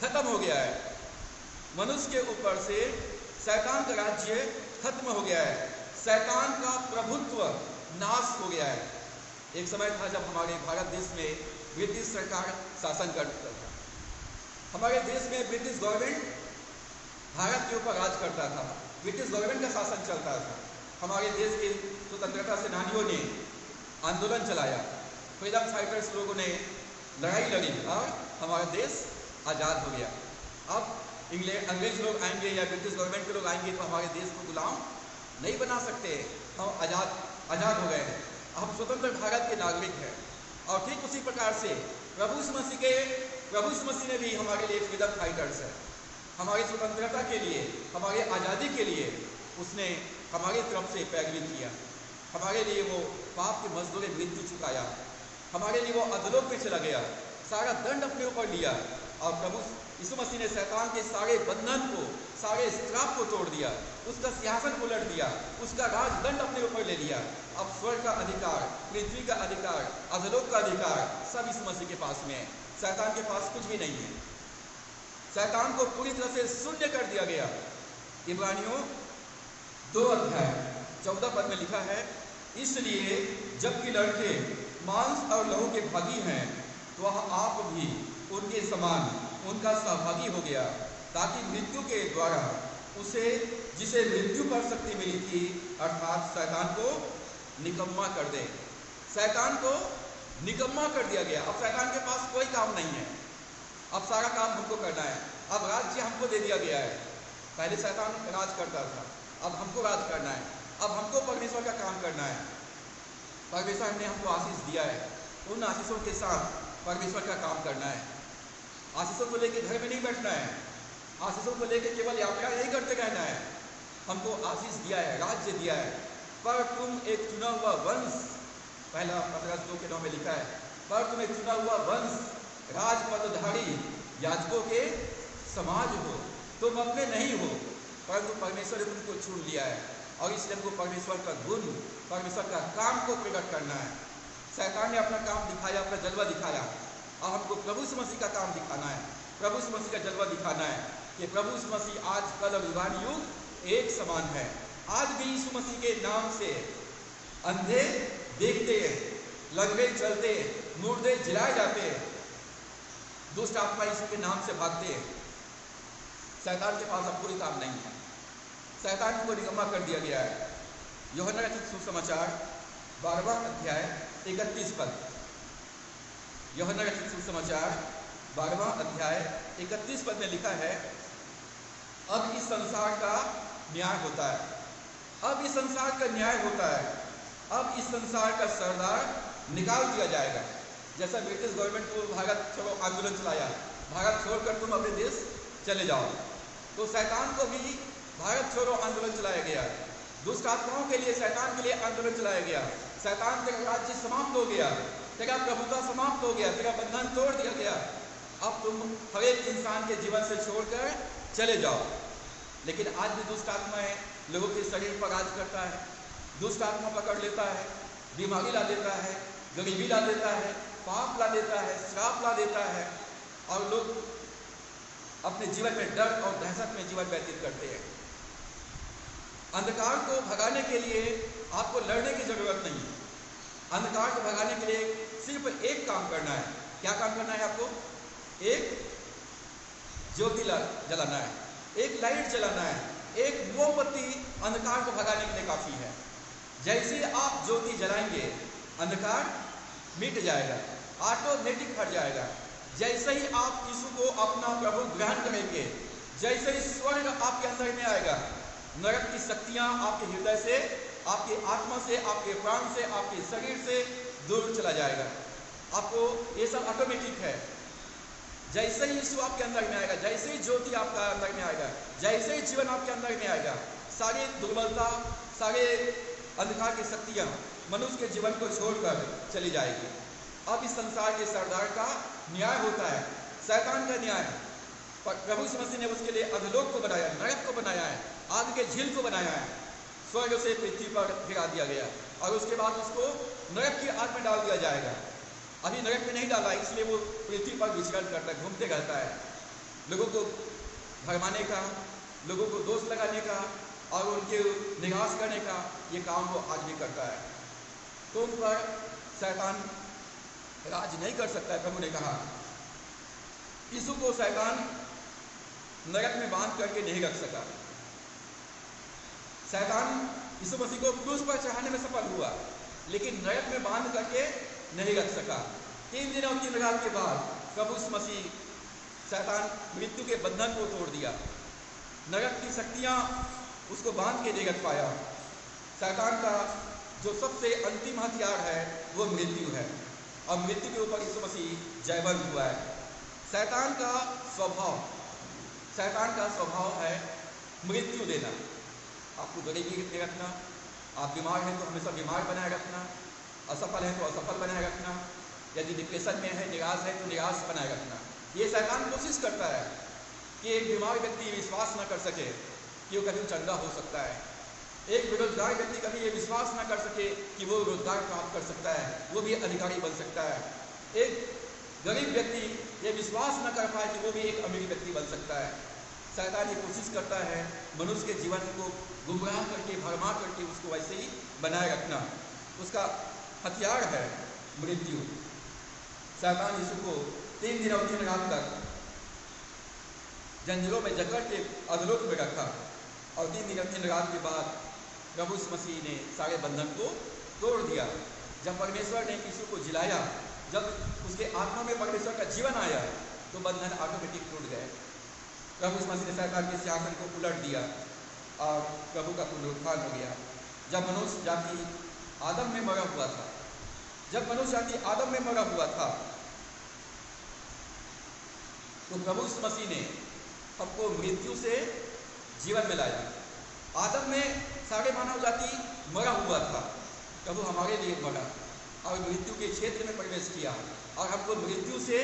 खत्म हो गया है। मनुष्य के ऊपर से शैतान का राज्य खत्म हो गया है। शैतान का प्रभुत्व नाश हो गया है। एक समय था जब हमारे भारत देश में ब्रिटिश सरकार शासन करता था। हमारे देश में ब्रिटिश गवर्नमेंट भारत के ऊपर राज करता था। ब्रिटिश गवर्नमेंट का शासन चलता था। हमारे देश के स्वतंत्रता सेनानियों ने आंदोलन चलाया, फ्रीडम फाइटर्स लोगों ने लड़ाई लड़ी और हमारा देश आज़ाद हो गया। अब अंग्रेज लोग आएंगे या ब्रिटिश गवर्नमेंट के लोग आएंगे तो हमारे देश को गुलाम नहीं बना सकते। हम आज़ाद हो गए हैं, हम स्वतंत्र भारत के नागरिक हैं। और ठीक उसी प्रकार से प्रभु यीशु मसीह ने भी हमारे लिए फ्रीडम फाइटर्स है। हमारी स्वतंत्रता के लिए, हमारी आज़ादी के लिए उसने हमारी तरफ से पैरवी किया। हमारे लिए वो पाप की मजदूरी मृत्यु चुकाया। हमारे लिए वो अधोलोक में चला गया, सारा दंड अपने ऊपर लिया। और प्रभु यीशु मसीह ने शैतान के सारे बंधन को, सारे श्राप को तोड़ दिया, उसका सिंहासन उलट दिया, उसका राज दंड अपने ऊपर ले लिया। अब स्वर्ग का अधिकार, पृथ्वी का अधिकार, अधोलोक का अधिकार सब यीशु मसीह के पास में है। शैतान के पास कुछ भी नहीं है। शैतान को पूरी तरह से शून्य कर दिया गया। इब्रानियों 2:14 में लिखा है, इसलिए जबकि लड़के मांस और लहू के भागी हैं, तो वह आप भी उनके समान उनका सहभागी हो गया, ताकि मृत्यु के द्वारा जिसे मृत्यु पर शक्ति मिली थी, अर्थात शैतान को निकम्मा कर दे। शैतान को निकम्मा कर दिया गया। अब शैतान के पास कोई काम नहीं है। अब सारा काम हमको करना है। अब राज्य हमको दे दिया गया है। पहले शैतान राज करता था, अब हमको राज करना है। अब हमको परमेश्वर का काम करना है। परमेश्वर ने हमको आशीष दिया है, उन आशीषों के साथ परमेश्वर का काम करना है। आशीषों को लेकर घर में नहीं बैठना है। आशीषों को लेकर केवल यात्रा नहीं करते रहना है। हमको आशीष दिया है, राज्य दिया है। पर तुम एक चुना हुआ वंश, पहला पतरस 2:9 में लिखा है, पर तुम एक चुना हुआ वंश, राजपदधारी याजकों के समाज हो। तुम अपने नहीं हो, परंतु परमेश्वर ने तुमको चुन लिया है। और इसलिए हमको परमेश्वर का गुण, परमेश्वर का काम को प्रकट करना है। शैतान ने अपना काम दिखाया, अपना जलवा दिखाया, और हमको प्रभु यीशु मसीह का काम दिखाना है। प्रभु यीशु मसीह का जलवा दिखाना है कि प्रभु यीशु मसीह आज, कल और युगान युग एक समान है। आज भी यीशु मसीह के नाम से अंधे देखते हैं, लंगड़े चलते हैं, मुर्दे जिलाए जाते हैं, दुष्ट आत्मा यीशु के नाम से भागते हैं। शैतान के पास अब कोई काम नहीं है। शैतान को निकम्मा कर दिया गया है। यूहन्ना का सुसमाचार 12वां अध्याय 31 पद। यूहन्ना रचित सुसमाचार 12वां अध्याय 31 पद में लिखा है, अब इस संसार का न्याय होता है। अब इस संसार का न्याय होता है। अब इस संसार का सरदार निकाल दिया जाएगा। जैसा ब्रिटिश गवर्नमेंट को भारत छोड़ो आंदोलन चलाया, भारत छोड़कर तुम अपने देश चले जाओ, तो शैतान को भी भारत छोड़ो आंदोलन चलाया गया। दुष्ट आत्माओं के लिए, शैतान के लिए आंदोलन चलाया गया। शैतान तेरा राज्य समाप्त हो गया, तेरा प्रभुता समाप्त हो गया, तेरा बंधन तोड़ दिया गया। अब तुम हर एक इंसान के जीवन से छोड़कर चले जाओ। लेकिन आज भी दुष्ट आत्माएं लोगों के शरीर पर राज करता है। दुष्ट आत्मा पकड़ लेता है, बीमारी ला देता है, गरीबी ला देता है, पाप ला देता है, श्राप ला देता है, और लोग अपने जीवन में डर और दहशत में जीवन व्यतीत करते हैं। अंधकार को भगाने के लिए आपको लड़ने की जरूरत नहीं है। अंधकार को भगाने के लिए सिर्फ एक काम करना है। क्या काम करना है आपको? एक ज्योति जलाना है, एक लाइट जलाना है, एक मोमबत्ती अंधकार को भगाने के लिए काफी है। जैसे आप ज्योति जलाएंगे, अंधकार मिट जाएगा, ऑटोमेटिक हट जाएगा। जैसे ही आप यीशु को अपना प्रभु ग्रहण करेंगे, जैसे ही स्वर्ग आपके अंदर में आएगा, नरक की शक्तियां आपके हृदय से, आपकी आत्मा से, आपके प्राण से, आपके शरीर से दूर चला जाएगा। आपको ये सब ऑटोमेटिक है। जैसे ही यीशु आपके अंदर में आएगा, जैसे ही ज्योति आपका अंदर में आएगा, जैसे ही जीवन आपके अंदर में आएगा, सारी दुर्बलता, सारे अंधकार की शक्तियां मनुष्य के जीवन को छोड़कर चली जाएगी। अब इस संसार के सरदार का न्याय होता है, शैतान का न्याय। पर प्रभु यीशु मसीह ने उसके लिए अधोलोक को बनाया, नरक को बनाया है, आग के झील को बनाया है, स्वर्ग से पृथ्वी पर गिरा दिया गया, और उसके बाद उसको नरक की आग में डाल दिया जाएगा। अभी नरक में नहीं डाला, इसलिए वो पृथ्वी पर विचरण करता है, घूमते रहता है, लोगों को भरमाने का, लोगों को दोष लगाने का और उनके निराश करने का ये काम वो आज भी करता है। तो उन पर शैतान राज नहीं कर सकता है। प्रभु ने कहा यीशु को शैतान नरक में बांध करके नहीं रख सका। शैतान यीशु मसीह को क्रूस पर चढ़ाने में सफल हुआ, लेकिन नरक में बांध करके नहीं रख सका। 3 दिन और 3 रात के बाद प्रभु यीशु मसीह, शैतान मृत्यु के बंधन को तोड़ दिया। नरक की शक्तियां उसको बांध के नहीं रख पाया। शैतान का जो सबसे अंतिम हथियार है वो मृत्यु है, और मृत्यु के ऊपर यीशु मसीह जयवंत हुआ है। शैतान का स्वभाव है मृत्यु देना। आपको गरीबी में रखना, आप बीमार हैं तो हमेशा बीमार बनाए रखना, असफल है तो असफल बनाए रखना, यदि डिप्रेशन में है, निराश है तो निराश बनाए रखना। ये शैतान कोशिश करता है कि एक बीमार व्यक्ति विश्वास न कर सके कि वो कभी चंगा हो सकता है। एक बेरोजगार व्यक्ति कभी ये विश्वास न कर सके कि वो रोजगार प्राप्त कर सकता है, वो भी अधिकारी बन सकता है। एक गरीब व्यक्ति ये विश्वास न कर पाए कि वो भी एक अमीर व्यक्ति बन सकता है। शैतान ये कोशिश करता है मनुष्य के जीवन को गुमराह करके, भरमा करके उसको वैसे ही बनाए रखना। उसका हथियार है मृत्यु। शैतान यीशु को 3 दिन और 3 रात तक जंजीरों में जकड़ के अधोलोक में रखा, और 3 दिन और 3 रात के बाद प्रभु यीशु मसीह ने सारे बंधन को तोड़ दिया। जब परमेश्वर ने यीशु को जिलाया, जब उसके आत्मा में परमेश्वर का जीवन आया, तो बंधन ऑटोमेटिक टूट गए। प्रभु यीशु मसीह ने शैतान के सिंहासन को उलट दिया और प्रभु का पुनरुत्थान हो गया। जब मनुष्य जाति आदम में मरा हुआ था, तो प्रभु यीशु मसीह ने हमको मृत्यु से जीवन में लाया। आदम में सारे मानव जाति मरा हुआ था, प्रभु हमारे लिए मरा और मृत्यु के क्षेत्र में प्रवेश किया और हमको मृत्यु से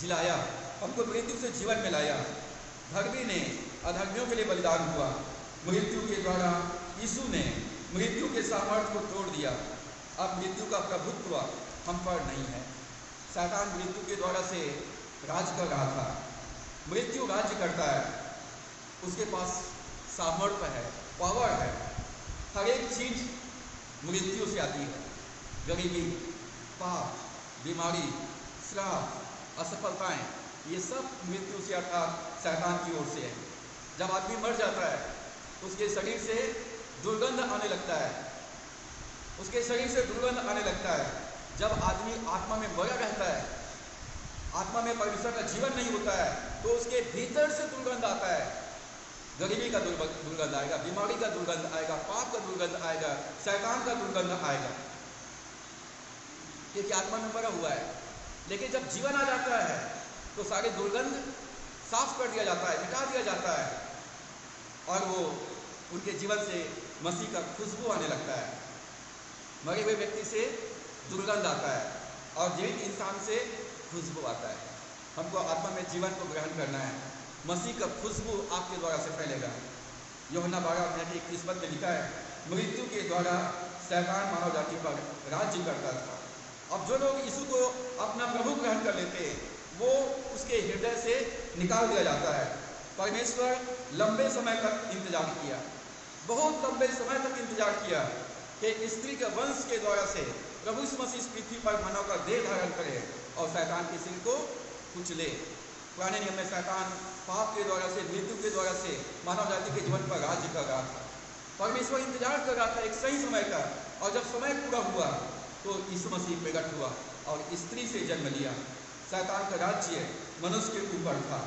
जिलाया, हमको मृत्यु से जीवन में लाया। धर्मी ने अधर्मियों के लिए बलिदान हुआ। मृत्यु के द्वारा यीशु ने मृत्यु के सामर्थ्य को तोड़ दिया। अब मृत्यु का प्रभुत्व हम पर नहीं है। शैतान मृत्यु के द्वारा से राज कर रहा था। मृत्यु राज्य करता है, उसके पास सामर्थ्य है, पावर है। हर एक चीज मृत्यु से आती है। गरीबी, पाप, बीमारी, श्राप, असफलताएं, ये सब मृत्यु से अर्थात शैतान की ओर से है। जब आदमी मर जाता है, उसके शरीर से दुर्गंध आने लगता है, उसके शरीर से दुर्गंध आने लगता है। जब आदमी आत्मा में मरा रहता है, आत्मा में परमेश्वर का जीवन नहीं होता है, तो उसके भीतर से दुर्गंध आता है। गरीबी का दुर्गंध आएगा, बीमारी का दुर्गंध आएगा, पाप का दुर्गंध आएगा, शैतान का दुर्गंध आएगा, क्योंकि आत्मा में मरा हुआ है। लेकिन जब जीवन आ जाता है तो सारे दुर्गंध साफ कर दिया जाता है, मिटा दिया जाता है, और वो उनके जीवन से मसीह का खुशबू आने लगता है। मरे हुए व्यक्ति से दुर्गंध आता है और जीवित इंसान से खुशबू आता है। हमको आत्मा में जीवन को ग्रहण करना है। मसीह का खुशबू आपके द्वारा से फैलेगा। यूहन्ना 12:31 में लिखा है, मृत्यु के द्वारा शैतान मानव जाति पर राज्य करता था। अब जो लोग यीशु को अपना प्रभु ग्रहण कर लेते हैं, वो उसके हृदय से निकाल दिया जाता है। परमेश्वर लंबे समय तक इंतजार किया, बहुत लंबे समय तक इंतजार किया कि स्त्री के वंश के द्वारा से प्रभु यीशु मसीह इस पृथ्वी पर मानव का देह धारण करे और शैतान के सिर को कुचले। पुराने नियम में शैतान पाप के द्वारा से, मृत्यु के द्वारा से मानव जाति के जीवन पर राज्य कर रहा था। परमेश्वर इंतजार कर रहा था एक सही समय का, और जब समय पूरा हुआ तो यीशु मसीह प्रकट हुआ और स्त्री से जन्म लिया। शैतान का राज्य मनुष्य के ऊपर था,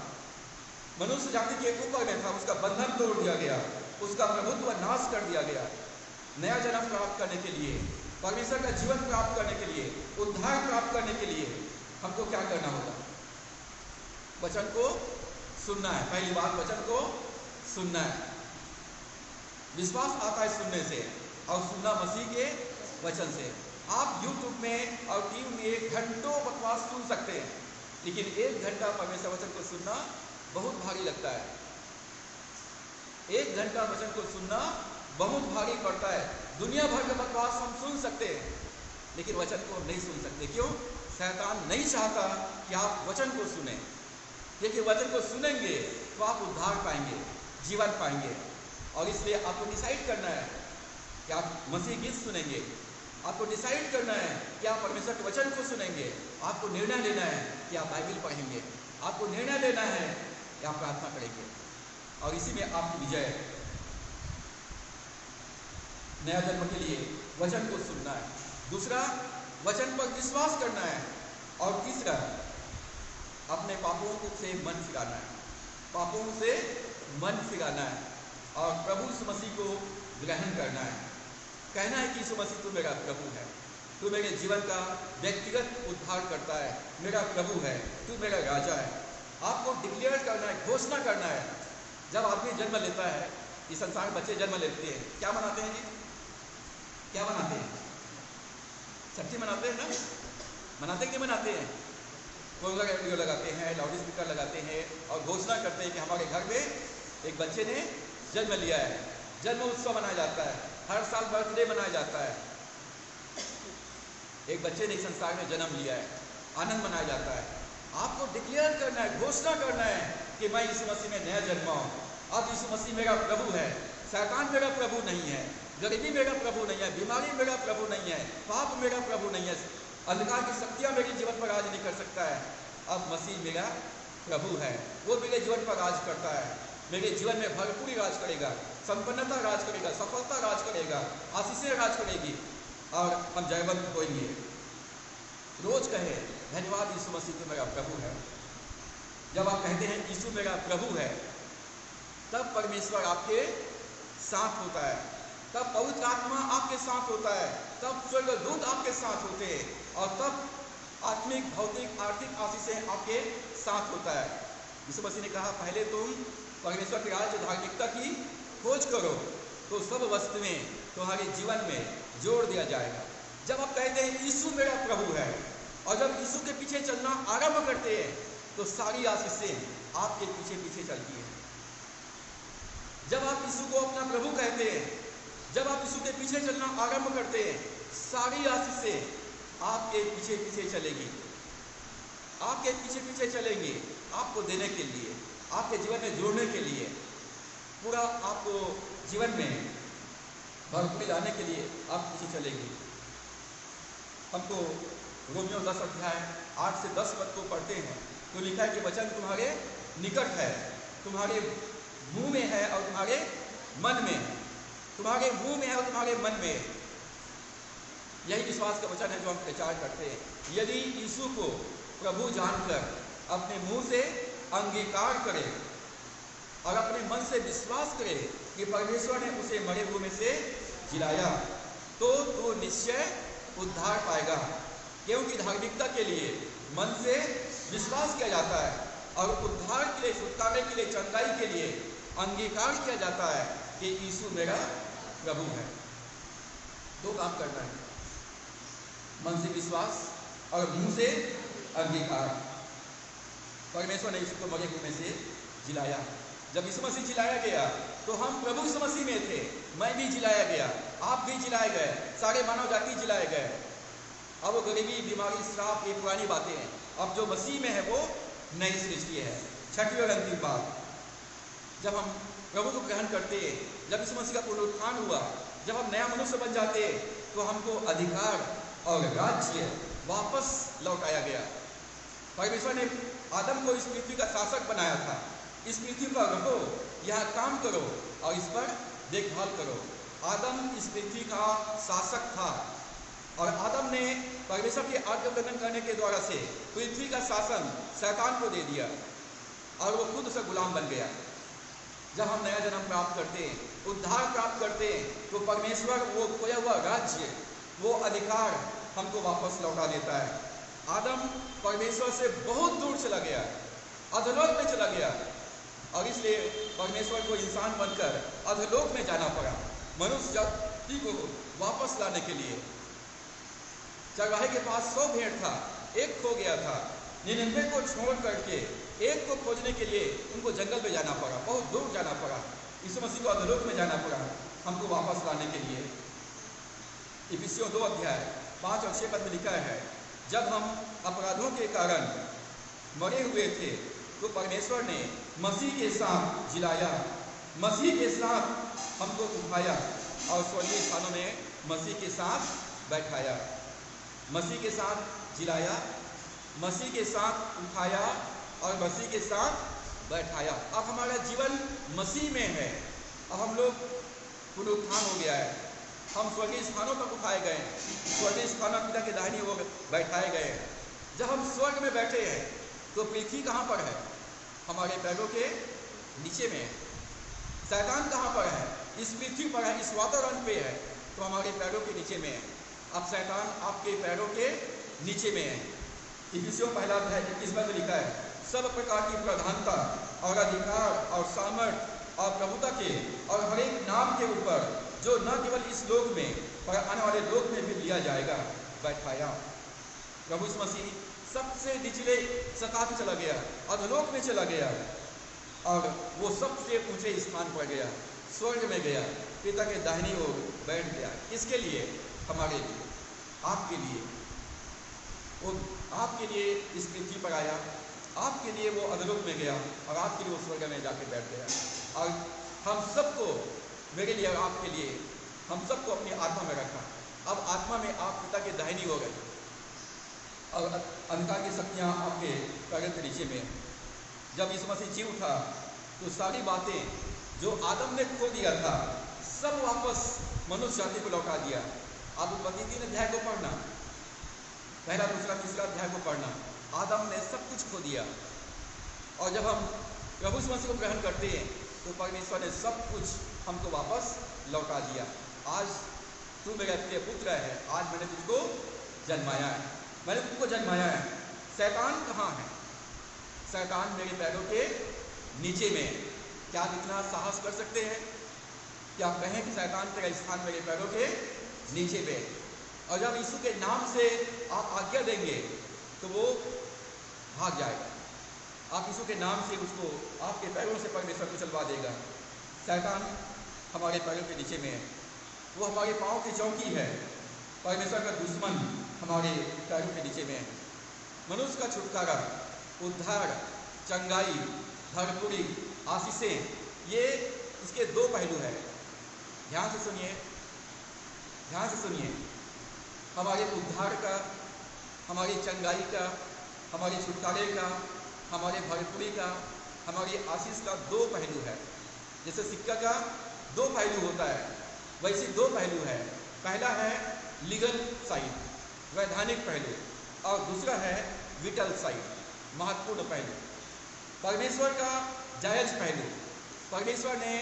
मनुष्य जाति के ऊपर में था। उसका बंधन तोड़ दिया गया, उसका प्रभुत्व नाश कर दिया गया। नया जन्म प्राप्त करने के लिए, परमेश्वर का जीवन प्राप्त करने के लिए, उद्धार प्राप्त करने के लिए हमको क्या करना होगा? वचन को सुनना है। पहली बात, वचन को सुनना है। विश्वास आता है सुनने से, और सुनना मसीह के वचन से। आप यूट्यूब में और टीवी में घंटों बकवास सुन सकते हैं, लेकिन 1 घंटा परमेश्वर वचन को सुनना बहुत भारी लगता है। 1 घंटा वचन को सुनना बहुत भारी पड़ता है। दुनिया भर का बकवास हम सुन सकते हैं, लेकिन वचन को नहीं सुन सकते। क्यों? शैतान नहीं चाहता कि आप वचन को सुने, क्योंकि वचन को सुनेंगे तो आप उद्धार पाएंगे, जीवन पाएंगे। और इसलिए आपको डिसाइड करना है कि आप मसीह गीत सुनेंगे, आपको डिसाइड करना है कि आप परमेश्वर के वचन को सुनेंगे, आपको निर्णय लेना है कि आप बाइबल पढ़ेंगे, आपको निर्णय लेना है कि आप प्रार्थना करेंगे, और इसी में आपकी विजय है। नया जन्म के लिए वचन को सुनना है। दूसरा, वचन पर विश्वास करना है। और तीसरा, अपने पापों से मन फिराना है। पापों से मन फिराना है और प्रभु यीशु मसीह को ग्रहण करना है। कहना है कि यीशु मसीह तू मेरा प्रभु है, तू मेरे जीवन का व्यक्तिगत उद्धार करता है, मेरा प्रभु है, तू मेरा राजा है। आपको डिक्लेयर करना है, घोषणा करना है। जब आदमी जन्म लेता है, इस संसार में बच्चे जन्म लेते हैं, क्या मनाते हैं जी? क्या मनाते हैं? छठी मनाते हैं ना? मनाते हैं कि मनाते हैं? कोई रेडियो लगाते हैं, लाउड स्पीकर लगाते हैं और घोषणा करते हैं कि हमारे घर में एक बच्चे ने जन्म लिया है। जन्म उत्सव मनाया जाता है, हर साल बर्थडे मनाया जाता है। एक बच्चे ने संसार में जन्म लिया है, आनंद मनाया जाता है। आपको डिक्लेयर करना है, घोषणा करना है कि मैं यीशु मसीह में नया जन्मा हूँ। अब यीशु मसीह मेरा प्रभु है, शैतान मेरा प्रभु नहीं है, गरीबी मेरा प्रभु नहीं है, बीमारी मेरा प्रभु नहीं है, पाप मेरा प्रभु नहीं है, अंधकार की शक्तियाँ मेरे जीवन पर राज नहीं कर सकता है। अब मसीह मेरा प्रभु है, वो मेरे जीवन पर राज करता है। मेरे जीवन में भरपूरी राज करेगा, संपन्नता राज करेगा, सफलता राज करेगा, आशीषें राज करेगी और हम जयवंत होंगे। रोज कहे धन्यवाद यीशु मसीह तो मेरा प्रभु है। जब आप कहते हैं यीशु मेरा प्रभु है, तब परमेश्वर आपके साथ होता है, तब पवित्र आत्मा आपके साथ होता है, तब स्वर्गदूत आपके साथ होते हैं, और तब आत्मिक, भौतिक, आर्थिक आशीषें आपके साथ होता है। यीशु मसीह ने कहा, पहले तुम परमेश्वर के राज्य धार्मिकता की खोज करो तो सब वस्तुएं तुम्हारे जीवन में जोड़ दिया जाएगा। जब आप कहते हैं यीशु मेरा प्रभु है, और जब यीशु के पीछे चलना आरंभ करते हैं, तो सारी आशीषें आपके पीछे पीछे चलती हैं। जब आप यीशु को अपना प्रभु कहते हैं, जब आप यीशु के पीछे चलना आरंभ करते हैं, सारी आशीषें आपके पीछे पीछे चलेगी, आपके पीछे पीछे चलेंगी, आपको देने के लिए, आपके जीवन में जोड़ने के लिए, पूरा आपको जीवन में भरपूरी लाने के लिए आप पीछे चलेंगी। हमको रोमियो 10 अध्याय 8 से 10 पद को पढ़ते हैं तो लिखा है कि वचन तुम्हारे निकट है, तुम्हारे मुंह में है और तुम्हारे मन में, तुम्हारे मुंह में है और तुम्हारे मन में। यही विश्वास का वचन है जो हम प्रचार करते हैं। यदि यीशु को प्रभु जानकर अपने मुंह से अंगीकार करे और अपने मन से विश्वास करे कि परमेश्वर ने उसे मरे हुए में से जिलाया, तो तू निश्चय उद्धार पाएगा। क्योंकि धार्मिकता के लिए मन से विश्वास किया जाता है और उद्धार के लिए, छुटकारे के लिए, चंगाई के लिए अंगीकार किया जाता है कि यीशु मेरा प्रभु है। दो काम करना है, मन से विश्वास और मुंह से अंगीकार। परमेश्वर ने यीशु को मरे हुए में से जिलाया। जब यीशु मसीह जिलाया गया तो हम प्रभु यीशु मसीह में थे। मैं भी जिलाया गया, आप भी जिलाए गए, सारे मानव जाति जिलाए गए। अब वो गरीबी, बीमारी, श्राप, ये पुरानी बातें हैं। अब जो मसीह में है वो नई सृष्टि है। छठी और अंतिम बात, जब हम प्रभु को ग्रहण करते हैं, जब यीशु मसीह का पुनरुत्थान हुआ, जब हम नया मनुष्य बन जाते हैं, तो हमको अधिकार और राज्य वापस लौटाया गया। परमेश्वर ने आदम को इस पृथ्वी का शासक बनाया था। इस पृथ्वी पर रहो, यहाँ काम करो और इस पर देखभाल करो। आदम इस पृथ्वी का शासक था और आदम ने परमेश्वर की आज्ञा उल्लंघन करने के द्वारा से पृथ्वी का शासन शैतान को दे दिया और वो खुद उसे गुलाम बन गया। जब हम नया जन्म प्राप्त करते हैं, उद्धार प्राप्त करते हैं, तो परमेश्वर वो खोया हुआ राज्य, वो अधिकार हमको वापस लौटा देता है। आदम परमेश्वर से बहुत दूर चला गया, अधोलोक में चला गया और इसलिए परमेश्वर को इंसान बनकर अधोलोक में जाना पड़ा मनुष्य जाति को वापस लाने के लिए। चरवाहे के पास 100 भेड़ था, एक खो गया था। 99 को छोड़ करके एक को खोजने के लिए उनको जंगल में जाना पड़ा, बहुत दूर जाना पड़ा। यीशु मसीह को अधोलोक में जाना पड़ा हमको वापस लाने के लिए। इफिसियों 2 अध्याय 5 और 6 पद में लिखा है, जब हम अपराधों के कारण मरे हुए थे तो परमेश्वर ने मसीह के साथ जिलाया, मसीह के साथ हमको उठाया और स्वर्गीय स्थानों में मसीह के साथ बैठाया। मसीह के साथ जिलाया, मसीह के साथ उठाया और मसीह के साथ बैठाया। अब हमारा जीवन मसीह में है। अब हम लोग पुनरुत्थान हो गया है, हम स्वर्गीय स्थानों तक उठाए गए, स्वर्गीय स्थानों पिता के दाहिनी ओर बैठाए गए। जब हम स्वर्ग में बैठे हैं तो पृथ्वी कहाँ पर है? हमारे पैरों के नीचे में है। शैतान कहाँ पर है? इस पृथ्वी पर है, इस वातावरण पे है, तो हमारे पैरों के नीचे में है। अब शैतान आपके पैरों के नीचे में है। इफिसियों 1 अध्याय 21 में लिखा है, सब प्रकार की प्रधानता और अधिकार और सामर्थ और प्रभुता के और हर एक नाम के ऊपर जो न केवल इस लोक में पर आने वाले लोक में भी लिया जाएगा, बैठाया। प्रभु यीशु मसीह सबसे निचले सतह पे चला गया, अधोलोक में चला गया और वो सबसे ऊंचे स्थान पर गया, स्वर्ग में गया, पिता के दाहिनी ओर बैठ गया। इसके लिए, हमारे लिए, आपके लिए, वो आपके लिए इस पृथ्वी पर आया, आपके लिए वो अधोलोक में गया और आपके लिए वो स्वर्ग में जाके बैठ गया। और हम सबको, मेरे लिए और आपके लिए, हम सबको अपनी आत्मा में रखा। अब आत्मा में आप पिता के दाहिनी ओर गए और अंधकार की शक्तियाँ आपके पैरों के नीचे में। जब यीशु मसीह जी उठा तो सारी बातें जो आदम ने खो दिया था सब वापस मनुष्य जाति को लौटा दिया। आप उत्पत्ति 3 अध्याय को पढ़ना, 1, 2, 3 अध्याय को पढ़ना, आदम ने सब कुछ खो दिया। और जब हम प्रभु यीशु मसीह को ग्रहण करते हैं तो परमेश्वर ने सब कुछ हमको वापस लौटा दिया। आज तू मेरा प्रिय पुत्र है, आज मैंने तुझको जन्माया है, मैंने तुझको जन्माया है। शैतान कहाँ है? शैतान मेरे पैरों के नीचे में है। क्या आप इतना साहस कर सकते हैं कि आप कहें कि शैतान तेरा स्थान मेरे पैरों के नीचे में? और जब यीशु के नाम से आप आज्ञा देंगे तो वो भाग जाएगा। आप यीशु के नाम से उसको आपके पैरों से परमेश्वर को चलवा देगा। शैतान हमारे पैरों के नीचे में है, वो हमारे पाँव की चौकी है। परमेश्वर का दुश्मन हमारे पैरों के नीचे में है। मनुष्य का छुटकारा, उद्धार, चंगाई, भरपूरी, आशीषें, ये इसके 2 पहलू है। ध्यान से सुनिए, ध्यान से सुनिए। हमारे उद्धार का, हमारी चंगाई का, हमारे छुटकारे का, हमारे भरपूरी का, हमारी आशीष का 2 पहलू है। जैसे सिक्का का 2 पहलू होता है, वैसे 2 पहलू है। पहला है लीगल साइड, वैधानिक पहलू, और दूसरा है विटल साइड, महत्वपूर्ण पहलू। परमेश्वर का जायज पहलू, परमेश्वर ने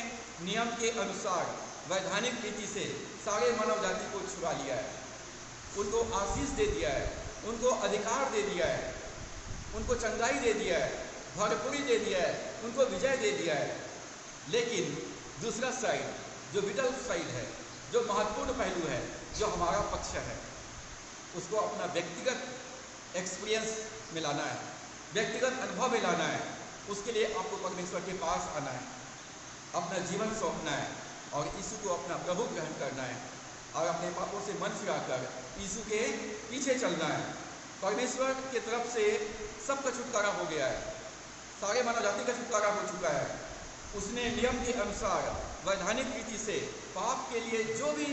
नियम के अनुसार वैधानिक रीति से सारे मानव जाति को छुड़ा लिया है, उनको आशीष दे दिया है, उनको अधिकार दे दिया है, उनको चंगाई दे दिया है, भरपूरी दे दिया है, उनको विजय दे दिया है। लेकिन दूसरा साइड जो विटल साइड है, जो महत्वपूर्ण पहलू है, जो हमारा पक्ष है, उसको अपना व्यक्तिगत एक्सपीरियंस में लाना है, व्यक्तिगत अनुभव में लाना है। उसके लिए आपको परमेश्वर के पास आना है, अपना जीवन सौंपना है और यीशु को अपना प्रभु ग्रहण करना है और अपने पापों से मन फिराकर यीशु के पीछे चलना है। परमेश्वर की तरफ से सबका छुटकारा हो गया है, सारे मानव जाति का छुटकारा हो चुका है। उसने नियम के अनुसार वैधानिक रीति से पाप के लिए जो भी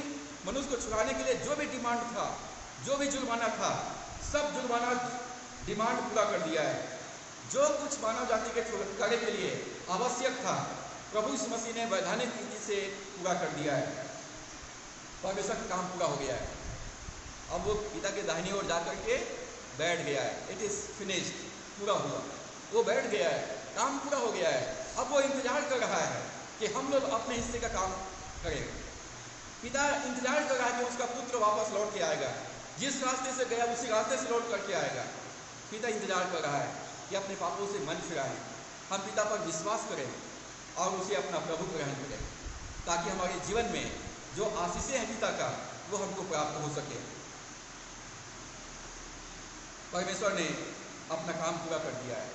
मनुष्य को छुड़ाने के लिए जो भी डिमांड था, जो भी जुर्माना था, सब जुर्माना डिमांड पूरा कर दिया है। जो कुछ मानव जाति के छुटकारे के लिए आवश्यक था, प्रभु यीशु मसीह ने वैधानिक रीति से पूरा कर दिया है। परमेश्वर का काम पूरा हो गया है। अब वो पिता के दाहिनी ओर जाकर के बैठ गया है। इट इज फिनिश्ड, पूरा हुआ, वो बैठ गया है, काम पूरा हो गया है। अब वो इंतजार कर रहा है कि हम लोग अपने हिस्से का काम करें। पिता इंतजार कर रहा है कि उसका पुत्र वापस लौट के आएगा, जिस रास्ते से गया उसी रास्ते से लौट करके आएगा। पिता इंतजार कर रहा है कि अपने पापों से मन फिराएं, हम पिता पर विश्वास करें और उसे अपना प्रभु ग्रहण करें, ताकि हमारे जीवन में जो आशीषें हैं पिता का, वो हमको प्राप्त हो सके। परमेश्वर ने अपना काम पूरा कर दिया है।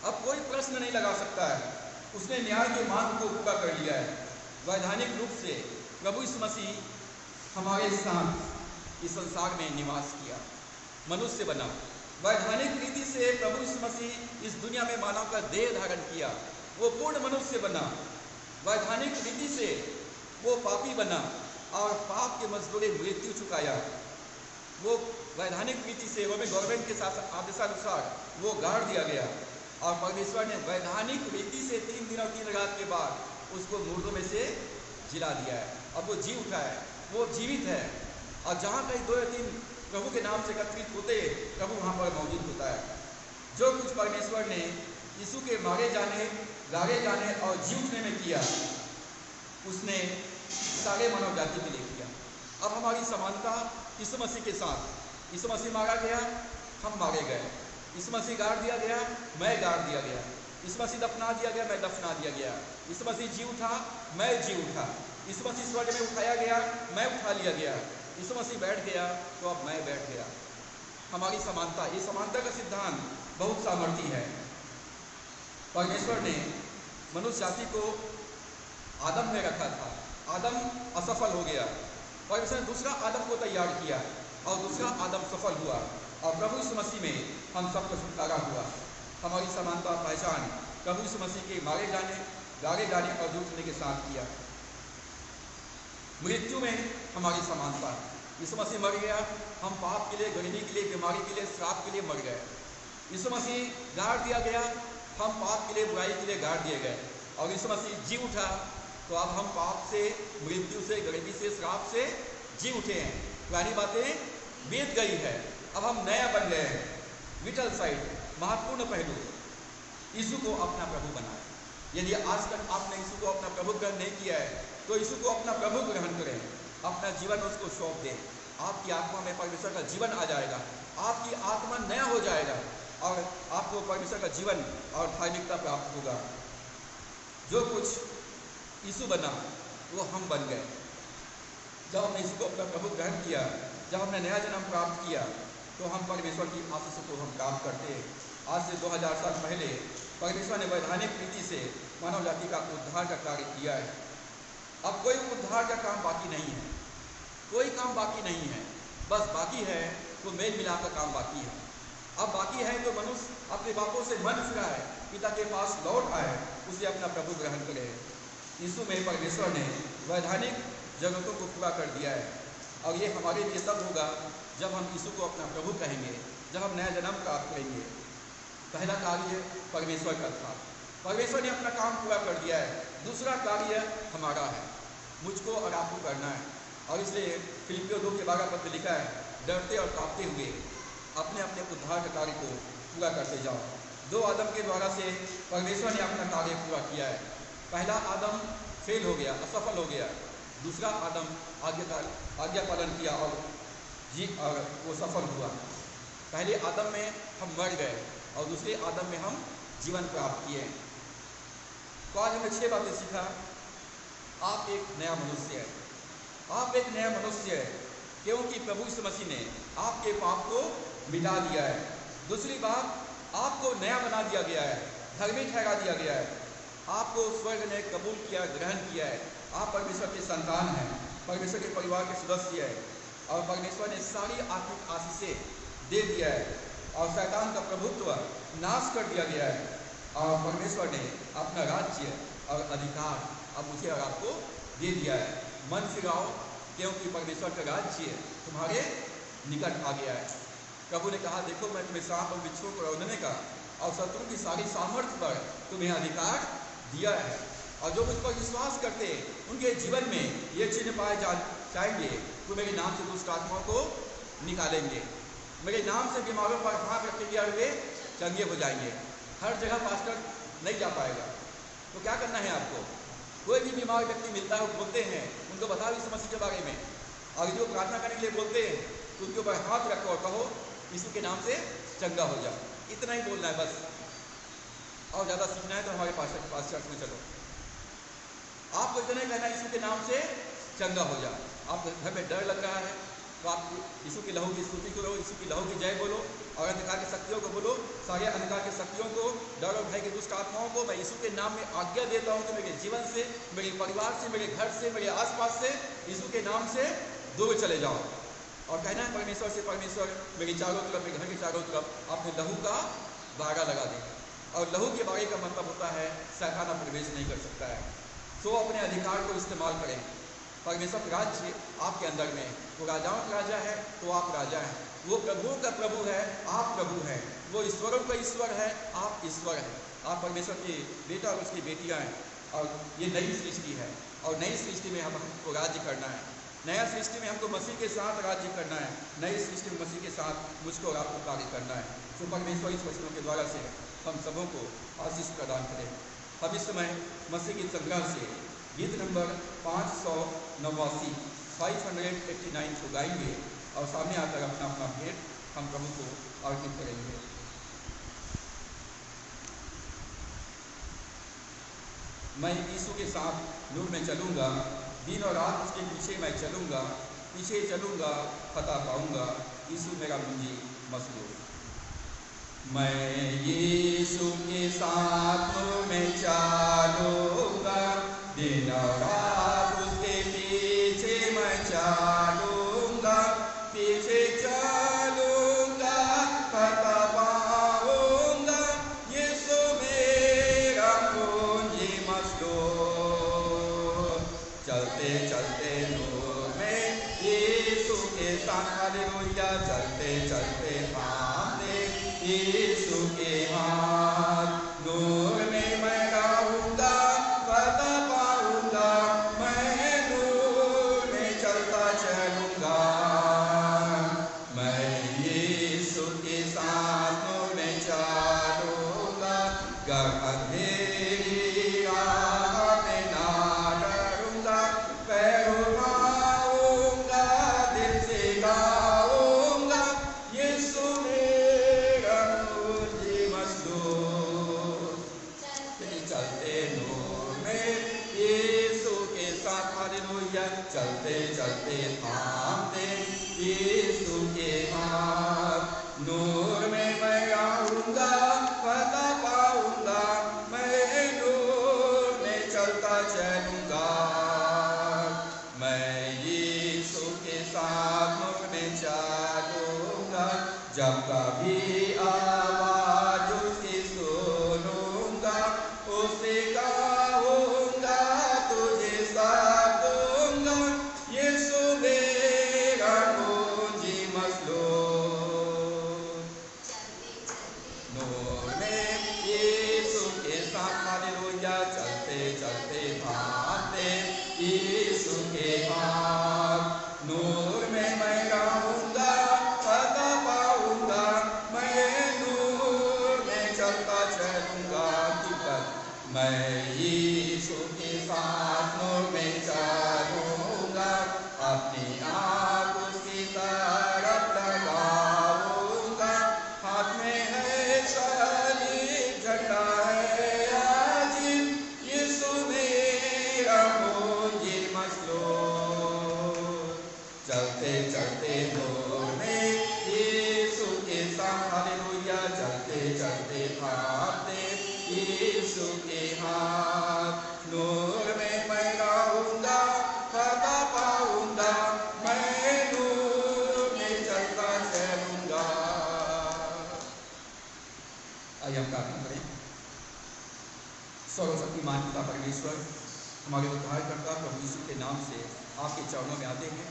अब कोई प्रश्न नहीं लगा सकता है, उसने न्याय के मार्ग को पूरा कर लिया है। वैधानिक रूप से प्रभु यीशु मसीह हमारे साथ इस संसार में निवास किया, मनुष्य बना। वैधानिक रीति से प्रभु यीशु मसीह इस दुनिया में मानव का देह धारण किया, वो पूर्ण मनुष्य बना। वैधानिक रीति से वो पापी बना और पाप के मजदूरी मृत्यु चुकाया। वो वैधानिक रीति से रोमन गवर्नमेंट के साथ आदेशानुसार वो गाड़ दिया गया और परमेश्वर ने वैधानिक रीति से 3 दिन और 3 रात के बाद उसको मुर्दों में से जिला दिया है। अब वो जी उठा है, वो जीवित है और जहाँ कहीं 2 या 3 प्रभु के नाम से एकत्रित होते, प्रभु वहाँ पर मौजूद होता है। जो कुछ परमेश्वर ने यीशु के मारे जाने, गाड़े जाने और जी उठने में किया, उसने सारे मानव जाति के लिए किया। अब हमारी समानता यीशु मसीह के साथ, यीशु मसीह मारा गया, हम मारे गए। यीशु मसीह गाड़ दिया गया, मैं गाड़ दिया गया। यीशु मसीह दफना दिया गया, मैं दफना दिया गया। यीशु मसीह जी उठा, मैं जी उठा। यीशु मसीह स्वर्ग में उठाया गया, मैं उठा लिया गया। यीशु मसीह बैठ गया, तो अब मैं बैठ गया। हमारी समानता, ये समानता का सिद्धांत बहुत सामर्थी है। परमेश्वर ने मनुष्य जाति को आदम में रखा था, आदम असफल हो गया। परमेश्वर ने दूसरा आदम को तैयार किया और दूसरा आदम सफल हुआ और प्रभु यीशु मसीह में हम सबको छुटकारा हुआ। हमारी समानता पहचान प्रभु यीशु मसीह के मारे जाने, गाड़े जाने और जी उठने के साथ किया। मृत्यु में हमारी समानता, यीशु मसीह मर गया, हम पाप के लिए, गरीबी के लिए, बीमारी के लिए, श्राप के लिए मर गए। यीशु मसीह गाड़ दिया गया, हम पाप के लिए, बुराई के लिए गाड़ दिए गए। और यीशु मसीह जी उठा, तो अब हम पाप से, मृत्यु से, गरीबी से, श्राप से जी उठे हैं। पुरानी बातें बीत गई है, अब हम नया बन गए हैं। विटल साइड, महत्वपूर्ण पहलू, यीशु को अपना प्रभु बनाए। यदि आज तक आपने यीशु को अपना प्रभु ग्रहण नहीं किया है, तो यीशु को अपना प्रभु ग्रहण करें, अपना जीवन उसको सौंप दें। आपकी आत्मा में परमेश्वर का जीवन आ जाएगा, आपकी आत्मा नया हो जाएगा और आपको परमेश्वर का जीवन और धार्मिकता प्राप्त होगा। जो कुछ यीशु बना, वो हम बन गए। जब हमने यीशु को अपना प्रभु ग्रहण किया, जब हमने नया जन्म प्राप्त किया, तो हम परमेश्वर की आशीषों को हम प्राप्त करते हैं। आज से 2000 साल पहले परमेश्वर ने वैधानिक रीति से मानव जाति का उद्धार का कार्य किया है। अब कोई उद्धार का काम बाकी नहीं है, कोई काम बाकी नहीं है, बस बाकी है वो मेल मिलाप का काम बाकी है। अब बाकी है तो मनुष्य अपने पापों से मन फिराए, पिता के पास लौट आए, उसे अपना प्रभु ग्रहण करे। यीशु में परमेश्वर ने वैधानिक जरूरतों को पूरा कर दिया है और ये हमारे लिए तब होगा जब हम यीशु को अपना प्रभु कहेंगे, जब हम नया जन्म प्राप्त करेंगे। पहला कार्य परमेश्वर का था, परमेश्वर ने अपना काम पूरा कर दिया है। दूसरा कार्य हमारा है, मुझको और आपको करना है। और इसलिए फिलिपियों 2:12 पद में लिखा है, डरते और कांपते हुए अपने अपने उद्धार के कार्य को पूरा करते जाओ। 2 आदम के द्वारा से परमेश्वर ने अपना कार्य पूरा किया है। पहला आदम फेल हो गया, असफल हो गया। दूसरा आदम आज्ञा पालन किया और वो सफल हुआ। पहले आदम में हम मर गए और दूसरे आदम में हम जीवन प्राप्त किए। तो आज हमने 6 बातें सीखा। आप एक नया मनुष्य है, आप एक नया मनुष्य है क्योंकि प्रभु यीशु मसीह ने आपके पाप को मिटा दिया है। दूसरी बात, आपको नया बना दिया गया है, धर्मी ठहरा दिया गया है। आपको स्वर्ग ने कबूल किया, ग्रहण किया है। आप परमेश्वर के संतान हैं, परमेश्वर के परिवार के सदस्य हैं और परमेश्वर ने सारी आत्मिक आशीषें दे दिया है और शैतान का प्रभुत्व नाश कर दिया गया है और परमेश्वर ने अपना राज्य और अधिकार अब मुझे और आपको दे दिया है। मन फिराओ क्योंकि परमेश्वर का राज्य तुम्हारे निकट आ गया है। प्रभु ने कहा, देखो मैं तुम्हें सांप और बिच्छू को रौंदने का और शत्रु की सारी सामर्थ्य पर तुम्हें अधिकार दिया है। और जो मुझ पर विश्वास करते हैं उनके जीवन में ये चिन्ह पाए जाएंगे, तो मेरे नाम से दुष्ट आत्माओं को निकालेंगे, मेरे नाम से बीमारों पर हाथ रखे हुए चंगे हो जाएंगे। हर जगह पास्टर नहीं जा पाएगा, तो क्या करना है आपको? कोई भी बीमार व्यक्ति मिलता है, बोलते हैं, उनको बताओ इस मसीह के बारे में, और जो प्रार्थना करने के लिए बोलते हैं तो उनके ऊपर हाथ रखो और कहो यीशु के नाम से चंगा हो जाओ। इतना ही बोलना है बस, और ज़्यादा सीखना है तो हमारे पास चर्च में चलो। आपको इतना ही कहना है यीशु के नाम से चंगा हो जाओ। आप घर में डर लग रहा है तो आप यीशु के लहू की स्तुति करो, यीशु की लहू की जय बोलो और अंधकार की शक्तियों को बोलो, सारे अंधकार की शक्तियों को, डर और भय की दुष्ट आत्माओं को मैं यीशु के नाम में आज्ञा देता हूँ कि मेरे जीवन से, मेरे परिवार से, मेरे घर से, मेरे आसपास से यीशु के नाम से दूर चले जाओ। और कहना है परमेश्वर से, परमेश्वर मेरे चारों तरफ, मेरे घर के चारों तरफ अपने लहू का बागा लगा दे। और लहू के बागे का मतलब होता है शैतान प्रवेश नहीं कर सकता है। सो अपने अधिकार को इस्तेमाल करें। परमेश्वर का राज्य आपके अंदर में, वो राजाओं का राजा है तो आप राजा हैं, वो प्रभुओं का प्रभु है, आप प्रभु हैं, वो ईश्वरों का ईश्वर है, आप ईश्वर हैं। आप परमेश्वर के बेटा और उसकी बेटियां हैं और ये नई सृष्टि है और नई सृष्टि में हमको राज्य करना है। नया सृष्टि में हमको मसीह के साथ राज्य करना है, नई सृष्टि में मसीह के साथ मुझको और आपको कार्य करना है। तो परमेश्वर इस वचनों के द्वारा से हम सबों को आशीष प्रदान करें। अब इस समय मसीह की संग्रह से गीत नंबर 589 589 को गाएंगे और सामने आकर अपना अपना भेंट हम प्रभु को अर्पित करेंगे। मैं यीशु के साथ नूर में चलूँगा, दिन और रात उसके पीछे मैं चलूँगा, पीछे चलूँगा फतह पाऊँगा, यीशु मेरा मुंजी मजबूर। मैं यीशु के साथ नूर में चलूँगा, दिन और रात उसके पीछे मैं चलूँगा, पीछे चलूँगा फतह पाऊँगा, यीशु मेरा मुंजी मजबूर। चलते चलते नूर में यीशु के साथ, हालेलुया, चलते चलते थामते यीशु के हाथ, नूर में मैं रहूँगा, फतह पाऊँगा, मैं नूर में चलता चलूँगा। मैं यीशु के साथ नूर में चलूँगा, अंधेरी राह में ना डरूँगा, पैरों पाऊँगा, दिल से गाऊँगा, यीशु मेरा मुंजी मजदूर। चलते नूर में यीशु के साथ, हालेलुया, चलते चलते थामते यीशु के हाथ, नूर में मैं रहूँगा, फतह पाऊँगा, मैं नूर में चलता चलूँगा। मैं यीशु के साथ नूर में चलूँगा, जब कभी आवाज़ उसकी सुनूँगा, उसे गाऊँगा, तुझे साधूँगा, यीशु मेरा मुंजी मजलूम। नूर में यीशु के साथ, हालेलुया, चलते चलते थामते यीशु के हाथ। नूर में मैं रहूंगा, फतह पाऊंगा, मैं नूर में चलता चलूंगा। मैं यीशु के साथ नूर में चलूंगा, अपनी आँख उसकी तरफ लगाऊंगा। हाथ में है सलीब, झंडा है अजीब, यीशु मेरा मुंजिल मसलूब। चलते चलते नूर में यीशु के साथ, हालेलुया। चलते चलते भागते यीशु के हाथ। नूर में मैं रहूंगा, फतह पाऊंगा, मैं नूर में चलता चलूंगा। आइए हम प्रार्थना करें। सर्वशक्तिमान पिता परमेश्वर, हमारे उद्धारकर्ता प्रभु यीशु के नाम से आपके चरणों में आते हैं।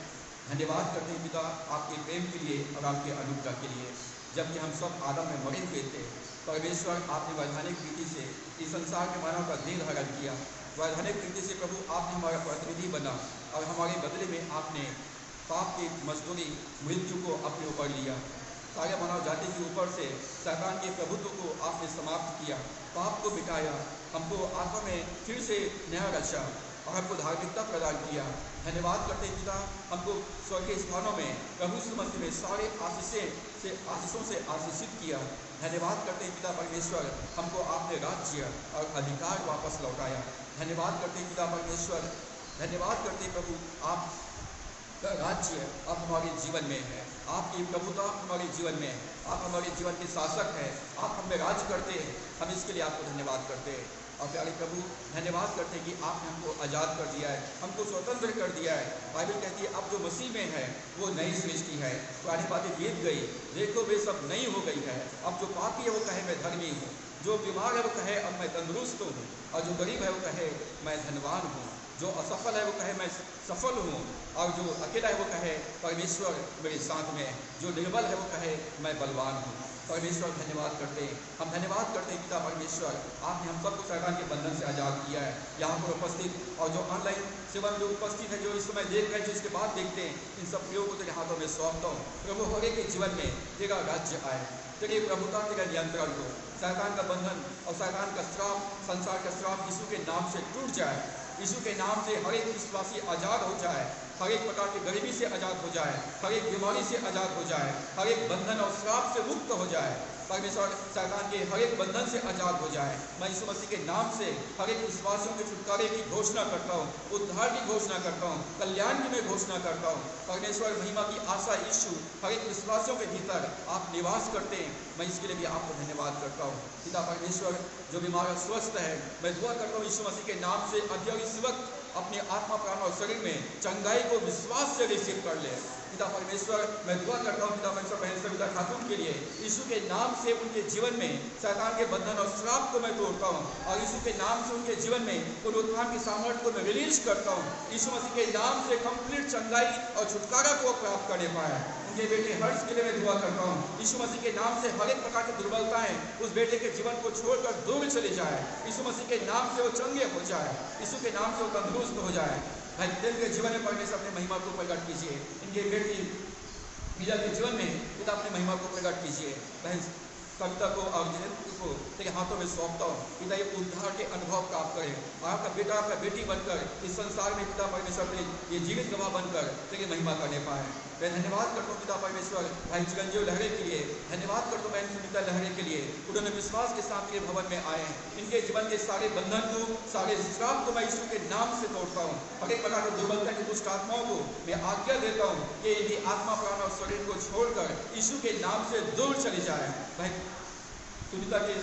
धन्यवाद करते हैं पिता आपके प्रेम के लिए और आपके अनुग्रह के लिए। जबकि हम सब आदम में मरे हुए थे, परमेश्वर आपने वैधानिक रीति से इस संसार के मानव का देह धारण किया। वैधानिक रीति से प्रभु आपने हमारा प्रतिनिधि बना और हमारे बदले में आपने पाप की मजदूरी मृत्यु को अपने ऊपर लिया। सारे मानव जाति के ऊपर से शैतान के प्रभुत्व को आपने समाप्त किया, पाप को मिटाया, हमको आत्मा में फिर से नया रचा और हमको धार्मिकता प्रदान किया। धन्यवाद करते पिता, हमको स्वर्गीय स्थानों में प्रभु यीशु मसीह में सारे आशीषों से आशीषित किया। धन्यवाद करते पिता परमेश्वर, हमको आपने राज्य और अधिकार वापस लौटाया। धन्यवाद करते पिता परमेश्वर, धन्यवाद करते प्रभु, आप राज्य अब हमारे जीवन में है, आपकी प्रभुता हमारे जीवन में है, आप हमारे जीवन के शासक हैं, आप हमें राज करते हैं। हम इसके लिए आपको धन्यवाद करते हैं। और प्यारे प्रभु, धन्यवाद करते हैं कि आपने हमको आज़ाद कर दिया है, हमको स्वतंत्र कर दिया है। बाइबल कहती है अब जो मसीह में है वो नई सृष्टि है, पुरानी बातें बीत गई, देखो वे सब नई हो गई है। अब जो पापी है वो कहे मैं धर्मी हूँ, जो बीमार है वो कहे अब मैं तंदुरुस्त हूँ, और जो गरीब है वो कहे मैं धनवान हूँ, जो असफल है वो कहे मैं सफल हूँ, और जो अकेला है वो कहे परमेश्वर मेरे साथ में है, जो निर्बल है वो कहे मैं बलवान हूँ। परमेश्वर धन्यवाद करते हैं, हम धन्यवाद करते हैं पिता परमेश्वर, आपने हम सबको शैतान के बंधन से आज़ाद किया है। यहाँ पर उपस्थित और जो ऑनलाइन सेवा में जो उपस्थित है, जो इस समय देख रहे हैं, जो इसके बाद देखते हैं, इन सब प्रियो को तेरे हाथों में सौंपता हूँ। प्रभु हर एक के जीवन में तेरा राज्य आए, तेरी प्रभुता, तेरा नियंत्रण हो। शैतान का बंधन और शैतान का श्राप, संसार का श्राप यीशु के नाम से टूट जाए। यीशु के नाम से हर एक विश्वासी आज़ाद हो जाए, हर एक प्रकार की गरीबी से आज़ाद हो जाए, हर एक बीमारी से आज़ाद हो जाए, हर एक बंधन और श्राप से मुक्त हो जाए। परमेश्वर शैतान के हर एक बंधन से आज़ाद हो जाए। मैं यीशु मसीह के नाम से हर एक विश्वासियों के छुटकारे की घोषणा करता हूँ, उद्धार की घोषणा करता हूँ, कल्याण की मैं घोषणा करता हूँ। परमेश्वर महिमा की आशा यीशु हर एक विश्वासियों के भीतर आप निवास करते हैं, मैं इसके लिए भी आपको धन्यवाद करता हूँ। पिता परमेश्वर, जो बीमार स्वस्थ है, मैं दुआ करता हूँ यीशु मसीह के नाम से अभी और इस वक्त अपने आत्मा, प्राण और शरीर में चंगाई को विश्वास से रिसीव कर ले। पिता परमेश्वर, मैं दुआ करता हूँ पिता परमेश्वर बहन सविता खातून के लिए, यीशु के नाम से उनके जीवन में शैतान के बंधन और श्राप को मैं तोड़ता हूँ, और यीशु के नाम से उनके जीवन में पुनरुत्थान की सामर्थ्य को मैं रिलीज करता हूँ। यीशु मसीह के नाम से कंप्लीट चंगाई और छुटकारा को प्राप्त करने पाए। उनके बेटे हर्ष के लिए मैं दुआ करता हूँ, यीशु मसीह के नाम से हर एक प्रकार की दुर्बलताएं उस बेटे के जीवन को छोड़कर दूर चले जाए। यीशु मसीह के नाम से वो चंगे हो जाए, यीशु के नाम से वो तंदुरुस्त हो जाए। भाई दिल के जीवन में परमेश्वर अपने महिमा को प्रकट कीजिए, इनके बेटी मीरा के जीवन में पिता अपनी महिमा को प्रकट कीजिए। बहन कविता को और जिनेन्द्र को तेरे हाथों में सौंपता हूँ। पिता ये उद्धार के अनुभव प्राप्त करें, आपका बेटा आपका बेटी बनकर इस संसार में पिता परमेश्वर के ये जीवित गवाह बनकर तेरी महिमा करने पाए। मैं धन्यवाद करता हूँ पिता परमेश्वर भाई चिरंजीव लहरे के लिए, धन्यवाद करता हूँ बहन सुनीता लहरे के लिए। उन्होंने विश्वास के साथ तेरे भवन में आए, इनके जीवन के सारे बंधन को, सारे श्राप को मैं यीशु के नाम से तोड़ता हूँ। हर एक प्रकार की दुर्बलता की दुष्ट आत्माओं को मैं आज्ञा देता हूँ कि इनकी आत्मा, प्राण और शरीर को छोड़कर यीशु के नाम से दूर चली जाए। भाई सुनीता के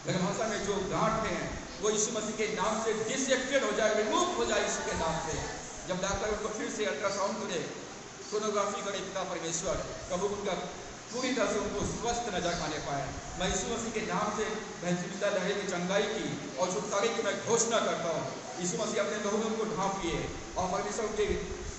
गर्भाशय में जो गांठ हैं वो यीशु मसीह के नाम से डिसएक्टेड हो जाए, रिमूव हो जाए यीशु के नाम से। जब डॉक्टर उनको फिर से अल्ट्रासाउंड करे, सोनोग्राफी करे, पिता परमेश्वर प्रभु उनका पूरी तरह से उनको स्वस्थ नजर आने पाए। मैं यीशु मसीह के नाम से बहन सुनीता लहरे की चंगाई की और छुटकारे की मैं घोषणा करता हूँ। यीशु मसीह अपने लहू में उनको ढांप लिए और परमेश्वर के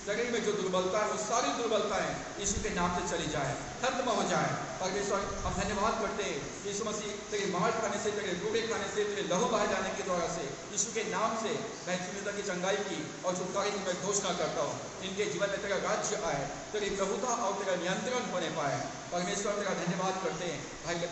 शरीर में जो दुर्बलता है वो सारी दुर्बलताएं यीशु के नाम से चली जाए, खत्म हो जाए। परमेश्वर हम धन्यवाद करते हैं यीशु मसीह तेरे मार खाने से, तेरे रोड़े खाने से, तेरे लहू बहाए जाने के द्वारा से, यीशु के नाम से मैं सुनीता की चंगाई की और छुटकारे की मैं घोषणा करता हूँ। इनके जीवन में तेरा राज्य आए, तेरी प्रभुता और तेरा नियंत्रण होने पाए। परमेश्वर तेरा धन्यवाद करते हैं भाई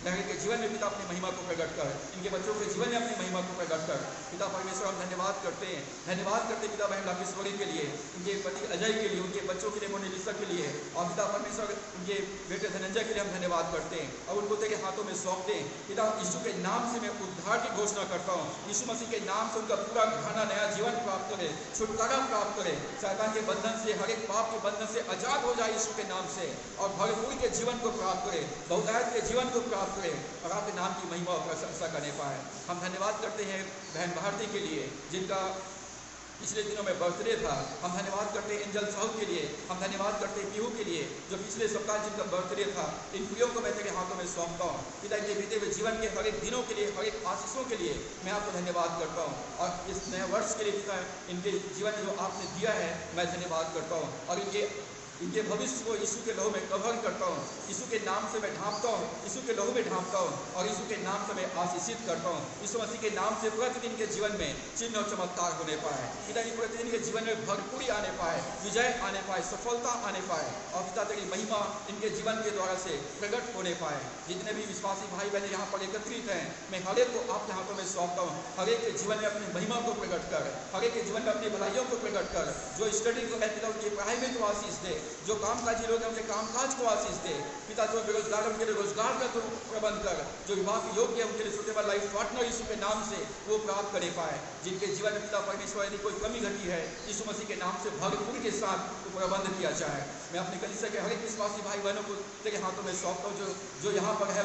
लहरी के जीवन में पिता अपनी महिमा को प्रकट कर, इनके बच्चों के जीवन में अपनी महिमा को प्रकट कर। पिता परमेश्वर हम धन्यवाद करते हैं, धन्यवाद करते पिता बहन लाकेश्वरी के लिए, उनके पति अजय के लिए, उनके बच्चों के लिए, मोनिलिसा के लिए, और पिता परमेश्वर उनके बेटे धनंजय के लिए हम धन्यवाद करते हैं और उनको तेरे हाथों में सौंपते हैं। पिता यीशु के नाम से मैं उद्धार की घोषणा करता हूँ, यीशु मसीह के नाम से उनका पूरा घराना नया जीवन प्राप्त करे, छुटकारा प्राप्त करे, शैतान के बंधन से, हर एक पाप के बंधन से आजाद हो जाए यीशु के नाम से, और भरपूरी के जीवन को प्राप्त करे, बहुतायत के जीवन को प्राप्त करे और आपके नाम की महिमा और प्रशंसा करने पाए। हम धन्यवाद करते हैं बहन भारती के लिए जिनका पिछले दिनों में बर्थडे था। हम धन्यवाद करते हैं एंजल साहू के लिए, हम धन्यवाद करते हैं पीहू के लिए जो पिछले सप्ताह जिनका बर्थडे था। इन प्रियों को मैं तेरे हाथों में सौंपता हूँ। पिता इनके बीते हुए जीवन के हर एक दिनों के लिए, हर एक आशीषों के लिए मैं आपको धन्यवाद करता हूँ और इस नए वर्ष के लिए पिता इनके जीवन जो आपने दिया है मैं धन्यवाद करता हूँ और इनके भविष्य को यीशु के लहू में कवर करता हूँ, यीशु के नाम से मैं ढांपता हूँ, यीशु के लहू में ढांपता हूँ और यीशु के नाम से मैं आशीषित करता हूँ। यीशु मसीह के नाम से प्रतिदिन के जीवन में चिन्ह और चमत्कार होने पाए। पिता जी प्रतिदिन के जीवन में भरपूरी आने पाए, विजय आने पाए, सफलता आने पाए और पिता तेरी महिमा इनके जीवन के द्वारा से प्रकट होने पाए। जितने भी विश्वासी भाई बहन यहाँ पर एकत्रित हैं मैं हर एक को आपके हाथों में सौंपता हूँ। हर एक के जीवन में अपनी महिमा को प्रकट कर, हर एक के जीवन में अपनी भलाइयों को प्रकट कर। जो स्टडी को पिता उनकी पढ़ाई में तो आशीष दे, जो कामकाजी लोग हैं उनके कामकाज को आशीष दे। पिता जो बेरोजगार उनके लिए रोजगार का तो प्रबंध कर, जो विवाह के योग्य है उनके लिए सुटेबल लाइफ पार्टनर यीशु के नाम से वो प्राप्त करे पाए। जिनके जीवन में पिता परमेश्वर यदि कोई कमी घटी है यीशु मसीह के नाम से भरपूरी के साथ वो प्रबंध किया जाए। मैं अपनी कलीसिया के हर एक विश्वासी भाई बहनों को तेरे हाथों में सौंपता हूँ जो यहाँ पर है,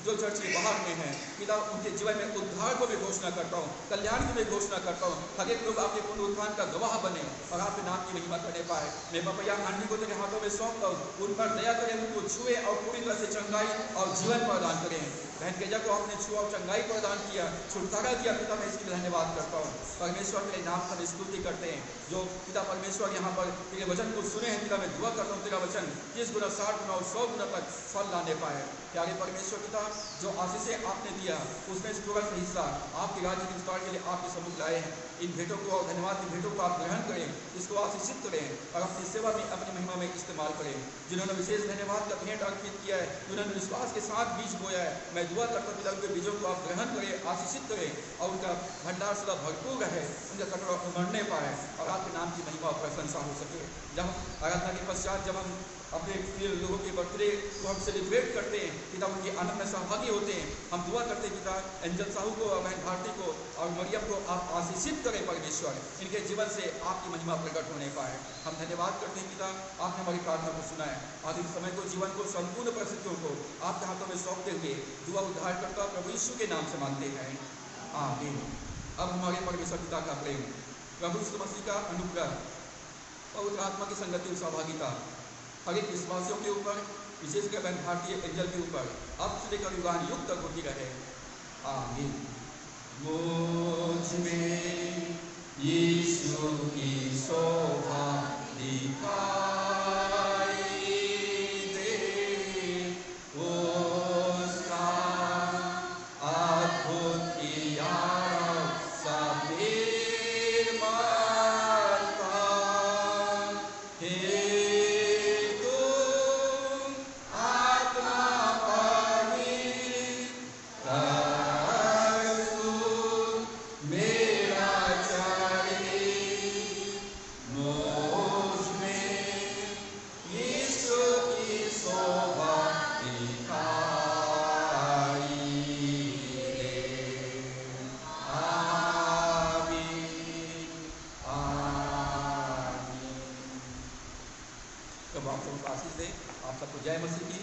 जो चर्च के बाहर में है। पिता उनके जीवन में उद्धार को भी घोषणा करता हूँ, कल्याण की भी घोषणा करता हूँ। हर एक लोग आपके पुनरुत्थान का गवाह बने और आपके नाम की महिमा करने पाए। मैं पपैया आंटी को तेरे हाथों में सौंपता हूँ, उन पर दया करें, उनको छुए और पूरी तरह से चंगाई और जीवन प्रदान करें। बहन केजा को आपने छुआ और चंगाई प्रदान किया, छुटकारा दिया। पिता मैं इसके लिए धन्यवाद करता हूँ। परमेश्वर तेरे नाम का स्तुति करते हैं। जो पिता परमेश्वर यहाँ पर तेरे वचन को सुने हैं, पिता मैं दुआ करता हूँ तेरा वचन 30 गुना 60 गुना और 100 गुना तक फल लाने पाए। प्यारे परमेश्वर पिता जो आशीषें आपने दिया उसमें से थोड़ा सा हिस्सा आपके राज्य के विस्तार के लिए आपके सम्मुख लाए हैं। इन भेंटों को और धन्यवाद की भेंटों को आप ग्रहण करें, इसको आशीषित करें और अपनी सेवा में अपनी महिमा में इस्तेमाल करें। जिन्होंने विशेष धन्यवाद का भेंट अर्पित किया है, जिन्होंने विश्वास के साथ बीज बोया है, मैं दुआ करता पिता उनके बीजों को आप ग्रहण करें, आशीषित करें और उनका भंडार सदा भरपूर रहे, उनका कटोरा उमड़ने पाए और आपके नाम की महिमा और प्रशंसा हो सके। जब आराधना के पश्चात जब हम अपने प्रिय लोगों के बर्थडे को हम सेलिब्रेट करते हैं, पिता उनके आनंद में सहभागी होते हैं। हम दुआ करते हैं पिता एंजल साहू को और बहन भारती को और मरियम को आप आशीषित करें परमेश्वर, इनके जीवन से आपकी महिमा प्रकट होने पाए। हम धन्यवाद करते हैं पिता आपने हमारी प्रार्थना को सुना है। आदि समय को जीवन को संपूर्ण परिस्थितियों को आपके हाथों में सौंपते हुए दुआ उद्धारकर्ता प्रभु यीशु के नाम से मांगते हैं, आमीन। अब हमारे परमेश्वर पिता का प्रेम, प्रभु यीशु मसीह का अनुग्रह, पवित्र आत्मा की संगति और सहभागिता हर एक विश्वासियों के ऊपर, विशेषकर बहन भारतीय एंजल के ऊपर अब से लेकर युगान युग तक होती रहे, आमीन। मुझ में यीशु की शोभा दिखाई दे, उसका अद्भुत किया सब जय मसीह की।